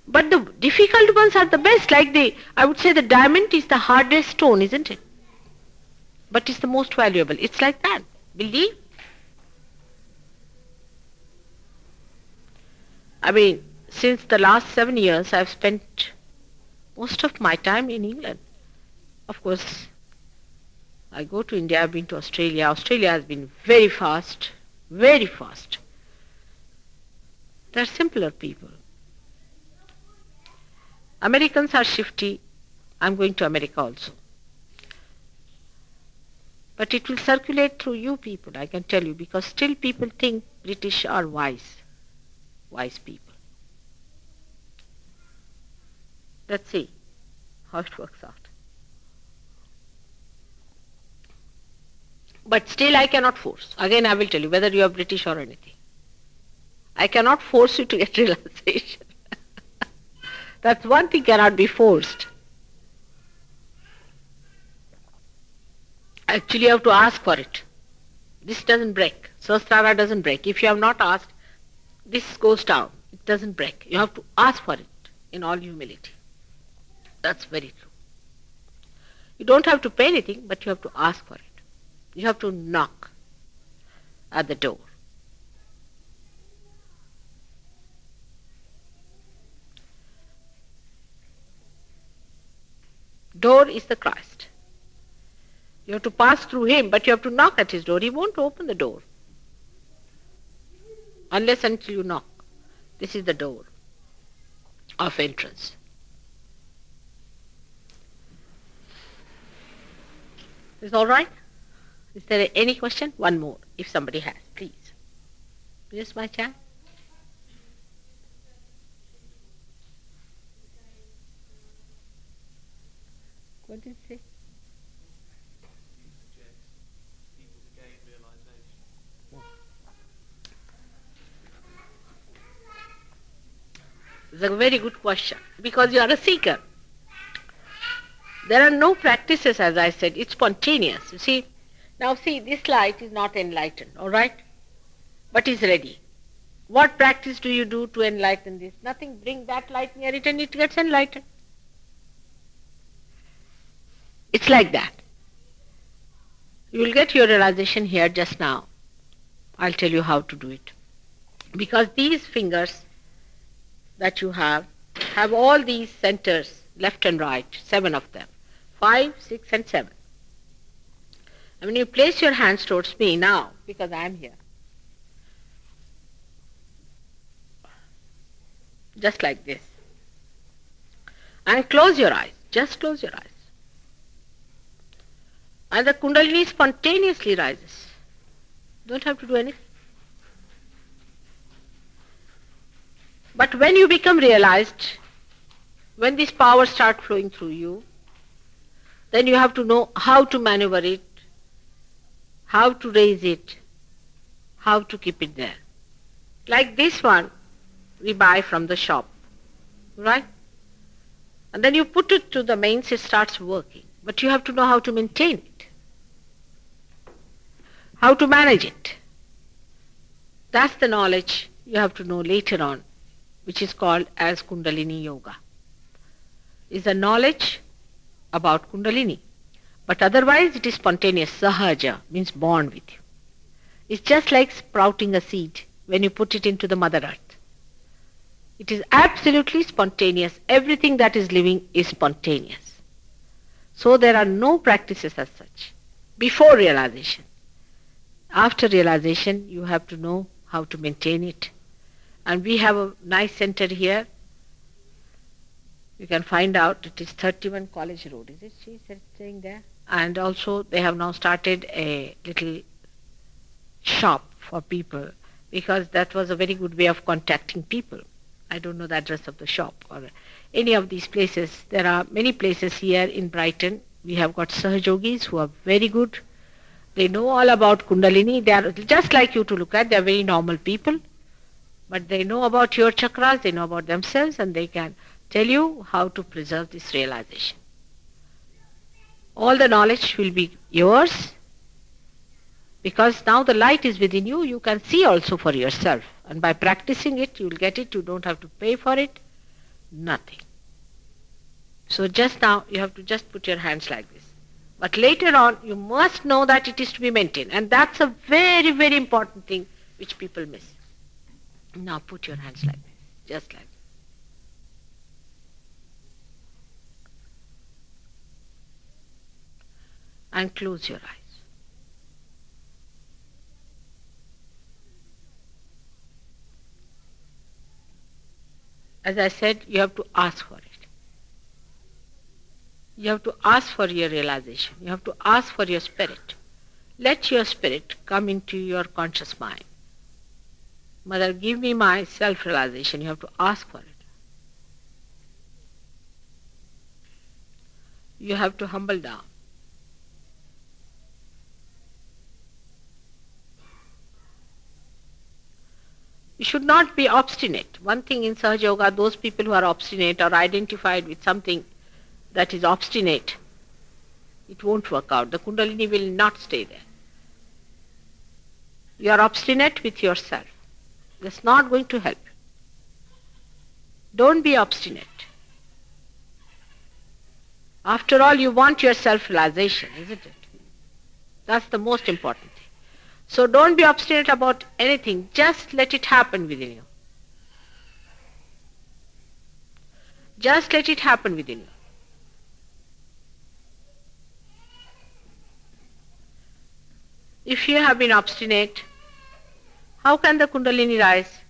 But the difficult ones are the best. I would say the diamond is the hardest stone, isn't it? But it's the most valuable. It's like that. Believe? I mean, since the last 7 years, I've spent most of my time in England. Of course, I go to India, I've been to Australia. Australia has been very fast, very fast. They're simpler people. Americans are shifty. I'm going to America also. But it will circulate through you people, I can tell you, because still people think British are wise people. Let's see how it works out. But still I cannot force. Again I will tell you, whether you are British or anything. I cannot force you to get realization. That's one thing cannot be forced. Actually you have to ask for it. This doesn't break. Sahasrara doesn't break. If you have not asked, this goes down. It doesn't break. You have to ask for it in all humility. That's very true. You don't have to pay anything, but you have to ask for it. You have to knock at the door. Door is the Christ. You have to pass through him, but you have to knock at his door. He won't open the door unless until you knock. This is the door of entrance. Is all right? Is there any question? One more, if somebody has, please. Yes, my child? What did it say? People to gain realisation. It's a very good question, because you are a seeker. There are no practices, as I said. It's spontaneous. You see, now see, this light is not enlightened, all right? But is ready. What practice do you do to enlighten this? Nothing. Bring that light near it and it gets enlightened. It's like that. You will get your realization here just now. I'll tell you how to do it. Because these fingers that you have all these centers, left and right, 7 of them. 5, 6 and 7. And when you place your hands towards me now, because I am here, just like this, and close your eyes, just close your eyes. And the Kundalini spontaneously rises. Don't have to do anything. But when you become realized, when this power starts flowing through you, then you have to know how to maneuver it, how to raise it, how to keep it there. Like this one, we buy from the shop, right? And then you put it to the mains, it starts working. But you have to know how to maintain it, how to manage it. That's the knowledge you have to know later on, which is called as Kundalini Yoga. Is a knowledge about Kundalini. But otherwise it is spontaneous. Sahaja means born with you. It's just like sprouting a seed when you put it into the Mother Earth. It is absolutely spontaneous. Everything that is living is spontaneous. So there are no practices as such before realization. After realization, you have to know how to maintain it. And we have a nice center here. You can find out it is 31 College Road. Is it she saying there? And also they have now started a little shop for people, because that was a very good way of contacting people. I don't know the address of the shop or any of these places. There are many places here in Brighton. We have got Sahajogis who are very good. They know all about Kundalini. They are just like you to look at. They are very normal people. But they know about your chakras, they know about themselves, and they can tell you how to preserve this realization. All the knowledge will be yours, Because now the light is within you, you can see also for yourself. And by practicing it, you will get it. You don't have to pay for it. Nothing. So just now, you have to just put your hands like this. But later on, you must know that it is to be maintained. And that's a very, very important thing which people miss. Now put your hands like this. Just like this. And close your eyes. As I said, you have to ask for it. You have to ask for your realization. You have to ask for your spirit. Let your spirit come into your conscious mind. Mother, give me my self-realization. You have to ask for it. You have to humble down. You should not be obstinate. One thing in Sahaja Yoga, those people who are obstinate or identified with something that is obstinate, it won't work out. The Kundalini will not stay there. You are obstinate with yourself. That's not going to help you. Don't be obstinate. After all, you want your self-realization, isn't it? That's the most important thing. So don't be obstinate about anything. Just let it happen within you. Just let it happen within you. If you have been obstinate, how can the Kundalini rise?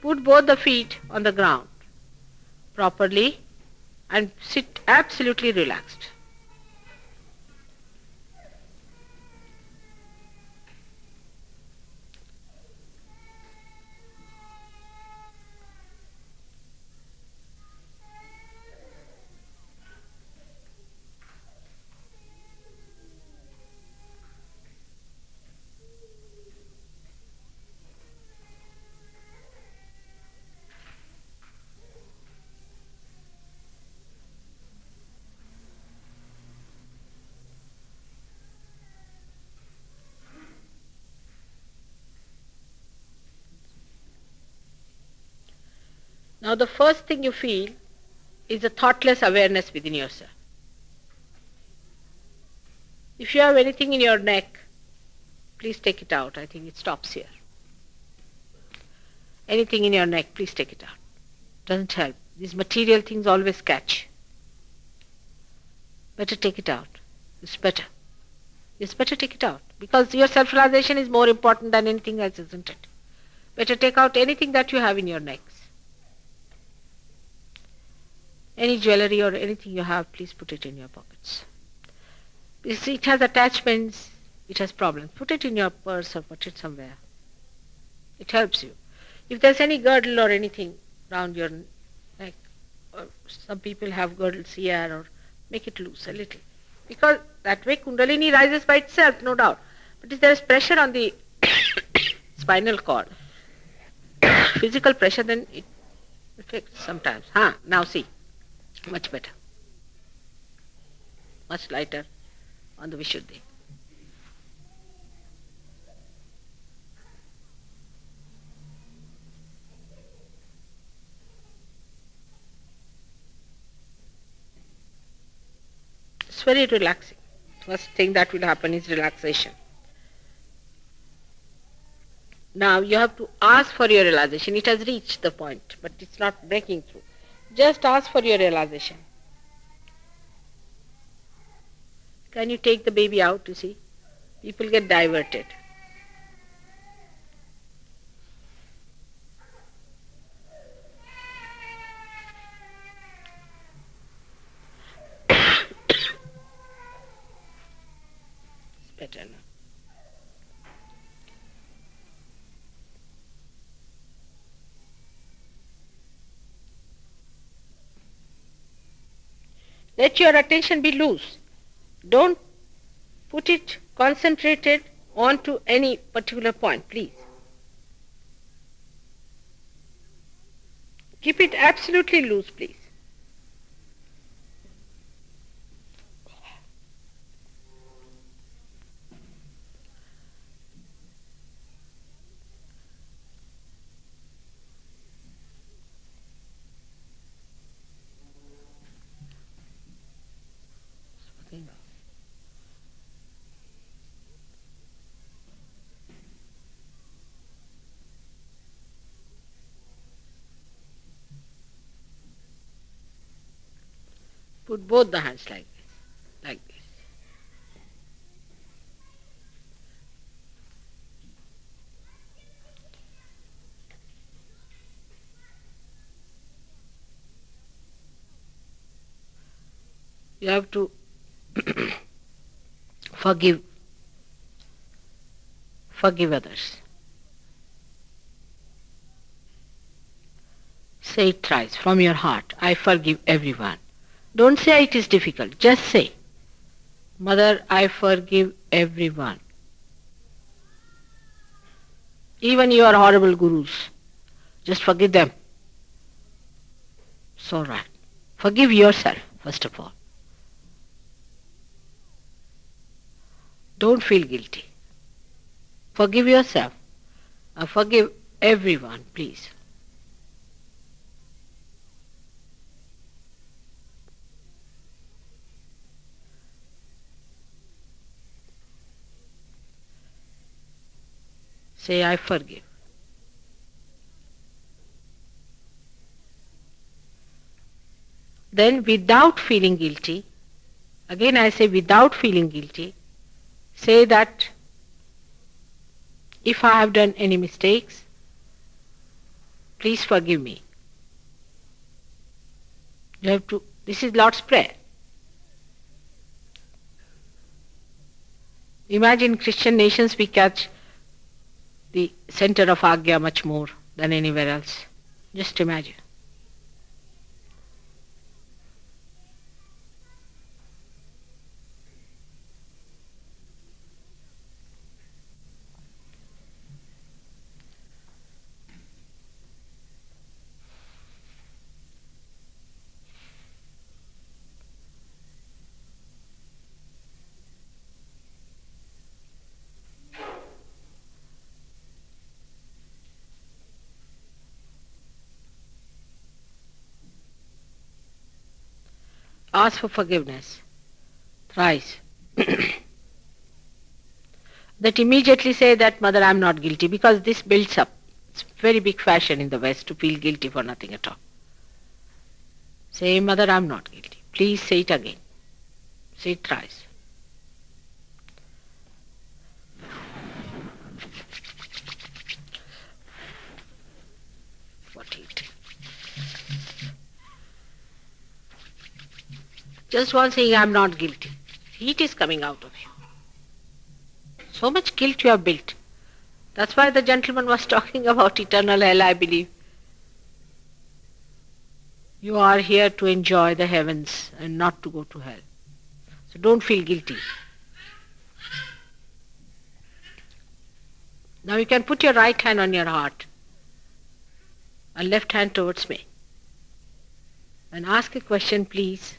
Put both the feet on the ground properly and sit absolutely relaxed. Now the first thing you feel is a thoughtless awareness within yourself. If you have anything in your neck, please take it out. I think it stops here. Anything in your neck, please take it out. Doesn't help. These material things always catch. Better take it out. It's better. It's better take it out. Because your self-realization is more important than anything else, isn't it? Better take out anything that you have in your necks. Any jewelry or anything you have, please put it in your pockets. You see, it has attachments, it has problems. Put it in your purse or put it somewhere. It helps you. If there's any girdle or anything around your neck, or some people have girdles here, or make it loose a little. Because that way Kundalini rises by itself, no doubt. But if there is pressure on the spinal cord, physical pressure, then it affects sometimes. Now see. Much better. Much lighter on the Vishuddhi. It's very relaxing. First thing that will happen is relaxation. Now you have to ask for your realization. It has reached the point, but it's not breaking through. Just ask for your realization. Can you take the baby out, you see? People get diverted. It's better now. Let your attention be loose. Don't put it concentrated onto any particular point, please. Keep it absolutely loose, please. Put both the hands like this, like this. You have to forgive others. Say it thrice from your heart. I forgive everyone. Don't say it is difficult. Just say, Mother, I forgive everyone. Even your horrible gurus. Just forgive them. It's all right. Forgive yourself, first of all. Don't feel guilty. Forgive yourself. Forgive everyone, please. Say, I forgive. Then, without feeling guilty, again I say without feeling guilty, say that if I have done any mistakes, please forgive me. You have to, this is Lord's Prayer. Imagine Christian nations, we catch the center of Agya much more than anywhere else. Just imagine. Ask for forgiveness thrice. That immediately say that, Mother, I am not guilty, because this builds up. It's very big fashion in the West to feel guilty for nothing at all. Say, Mother, I am not guilty. Please say it again. Say it thrice. What heat? Just one saying, I am not guilty. Heat is coming out of you. So much guilt you have built. That's why the gentleman was talking about eternal hell, I believe. You are here to enjoy the heavens and not to go to hell. So don't feel guilty. Now you can put your right hand on your heart and left hand towards me. And ask a question, please.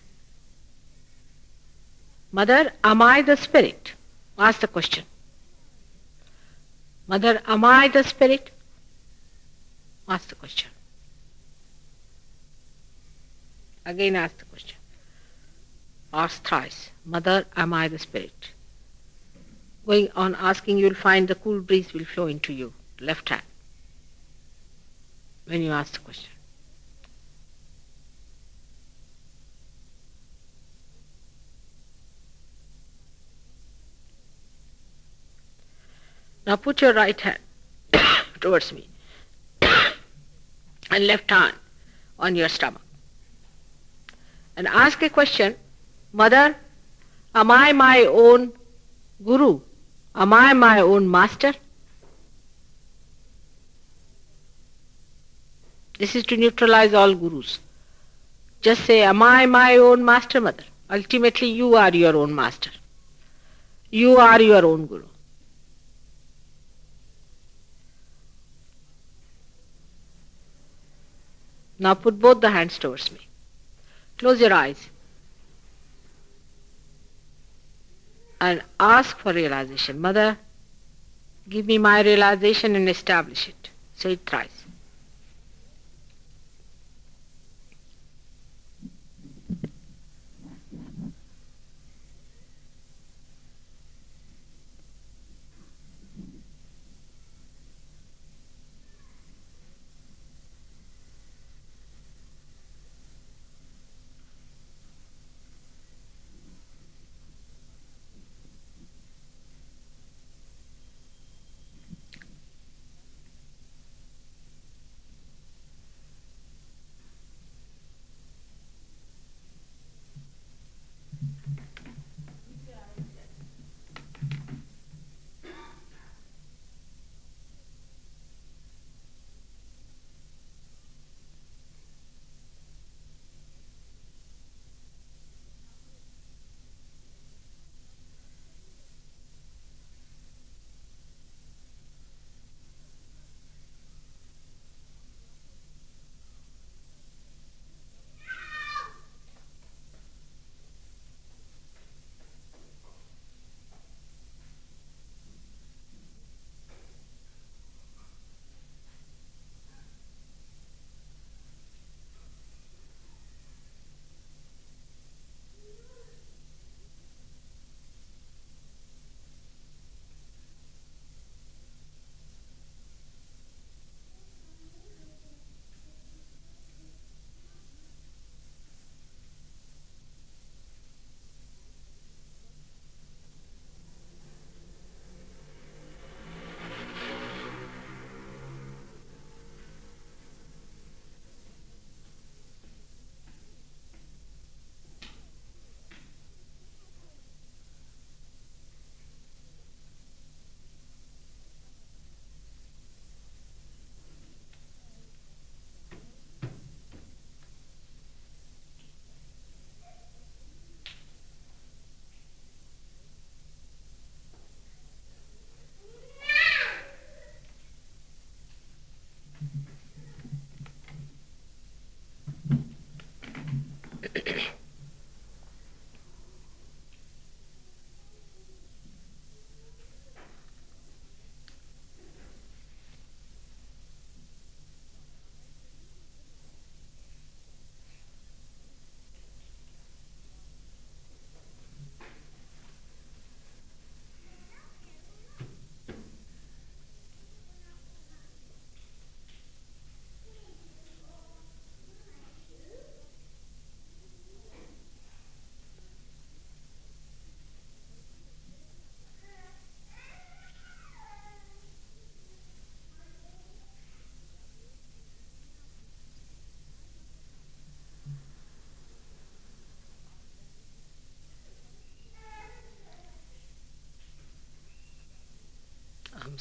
Mother, am I the spirit? Ask the question. Mother, am I the spirit? Ask the question. Again ask the question. Ask thrice. Mother, am I the spirit? Going on asking, you will find the cool breeze will flow into you, left hand, when you ask the question. Now put your right hand towards me and left hand on your stomach. And ask a question, Mother, am I my own guru? Am I my own master? This is to neutralize all gurus. Just say, am I my own master, Mother? Ultimately, you are your own master. You are your own guru. Now put both the hands towards me. Close your eyes and ask for realization. Mother, give me my realization and establish it. Say it thrice.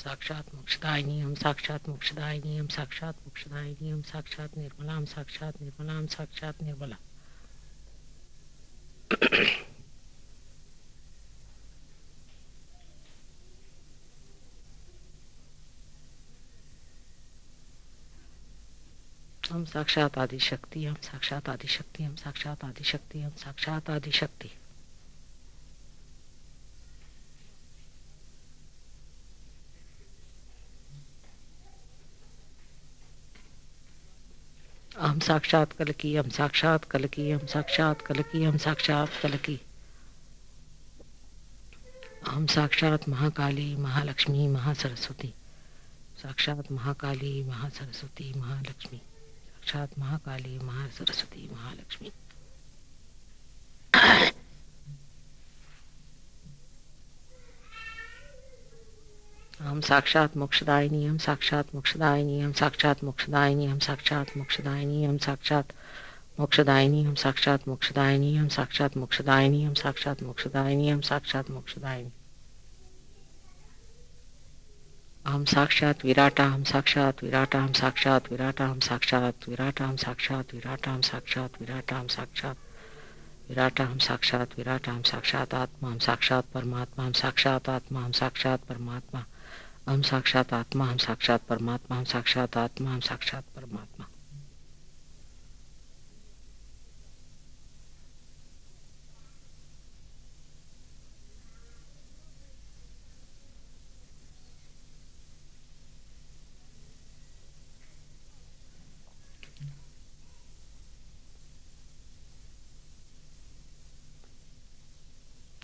Sakshat Mokshadayini, Om Sakshat Mokshadayini, Om Sakshat Mokshadayini, Om Sakshat Nirmala, Om Sakshat Nirmala, Om Sakshat Nirmala. Om Sakshat Adi Shakti, Om Sakshat Adi Shakti, Om Sakshat Adi Shakti, Om Sakshat Adi Shakti. Om Sakshat Kalaki, Om Sakshat Kalaki, Om Sakshat Kalaki, Om Sakshat Kalaki. Om Sakshat Mahakali, Mahalakshmi, Mahasaraswati. Sakshat Mahakali, Mahasaraswati, Mahalakshmi. Sakshat Mahakali, Mahasaraswati, Mahalakshmi. Om Sakshat Mokshadayini, Om Sakshat Mokshadayini, Om Sakshat Mokshadayini, Om Sakshat Mokshadayini, Om Sakshat Mokshadayini, Om Sakshat Mokshadayini, Om Sakshat Mokshadayini, Om Sakshat Mokshadayini, Om Sakshat Mokshadayini. Om Sakshat Virata, Om Sakshat Virata, Om Sakshat Virata, Om Sakshat Virata, Om Sakshat Virata, Om Sakshat Virata, Om Sakshat Virata, Om Sakshat Virata, Om Sakshat Atma, Om Sakshat Paramatma, Om Sakshat Atma, Om Sakshat Paramatma. Om Sakshat Atma, Om Sakshat Paramatma, Om Sakshat Atma, Om Sakshat Paramatma.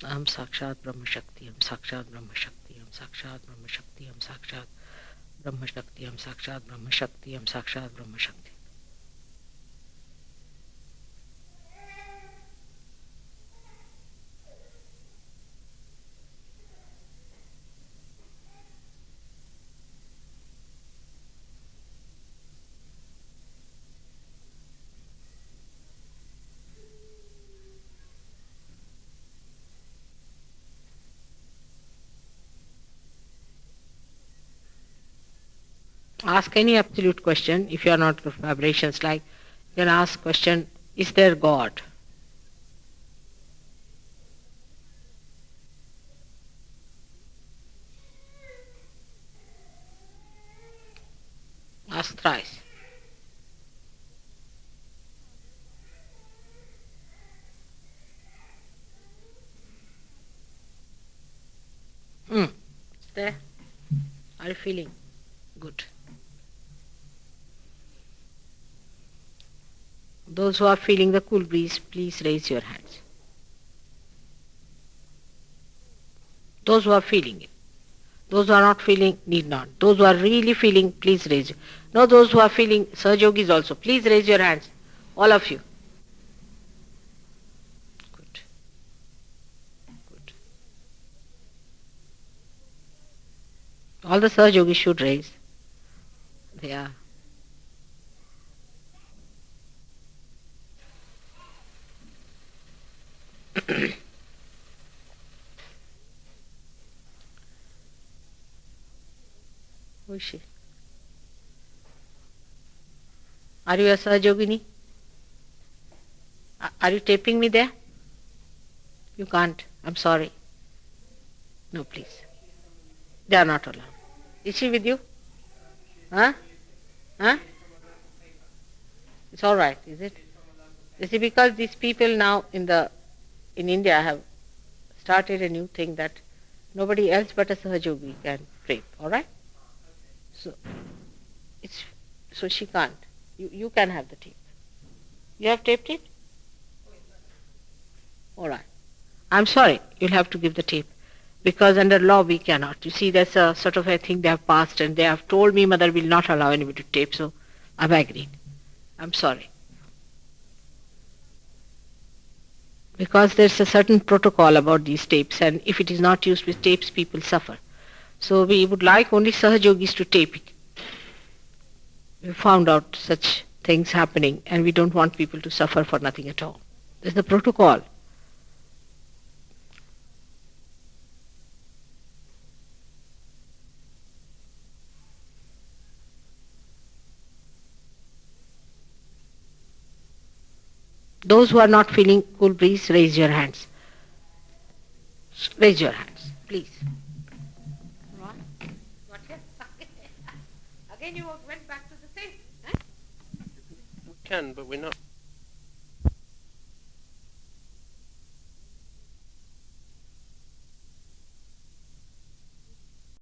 Om Sakshat Brahma Shakti, Om Sakshat Brahma Shakti, Om Sakshat Brahma Shakti, Om Sakshat Brahma Shakti, Om Sakshat Brahma Shakti, Om Sakshat Brahma Shakti. Ask any absolute question if you are not of vibrations, like you can ask question, is there God? Ask thrice. Is there? Are you feeling good? Those who are feeling the cool breeze, please raise your hands. Those who are feeling it. Those who are not feeling, need not. Those who are really feeling, please raise. No, those who are feeling, Sahajogis also, please raise your hands. All of you. Good. Good. All the Sahajogis should raise. They are. Who is she? Are you a Sahajogini? Are you taping me there? You can't. I'm sorry. No, please. They are not allowed. Is she with you? Huh? Huh? It's all right, is it? You see, because these people now in India have started a new thing that nobody else but a Sahajogi can rape. All right? So she can't. You can have the tape. You have taped it? All right. I'm sorry. You'll have to give the tape. Because under law we cannot. You see, there's a sort of a thing they have passed and they have told me Mother will not allow anybody to tape, so I've agreed. I'm sorry. Because there's a certain protocol about these tapes, and if it is not used with tapes, people suffer. So we would like only Sahajogis to tape it. We found out such things happening, and we don't want people to suffer for nothing at all. There's the protocol. Those who are not feeling cool breeze, raise your hands. Raise your hands, please. What? What here? Again you went back to the same. We can, but we're not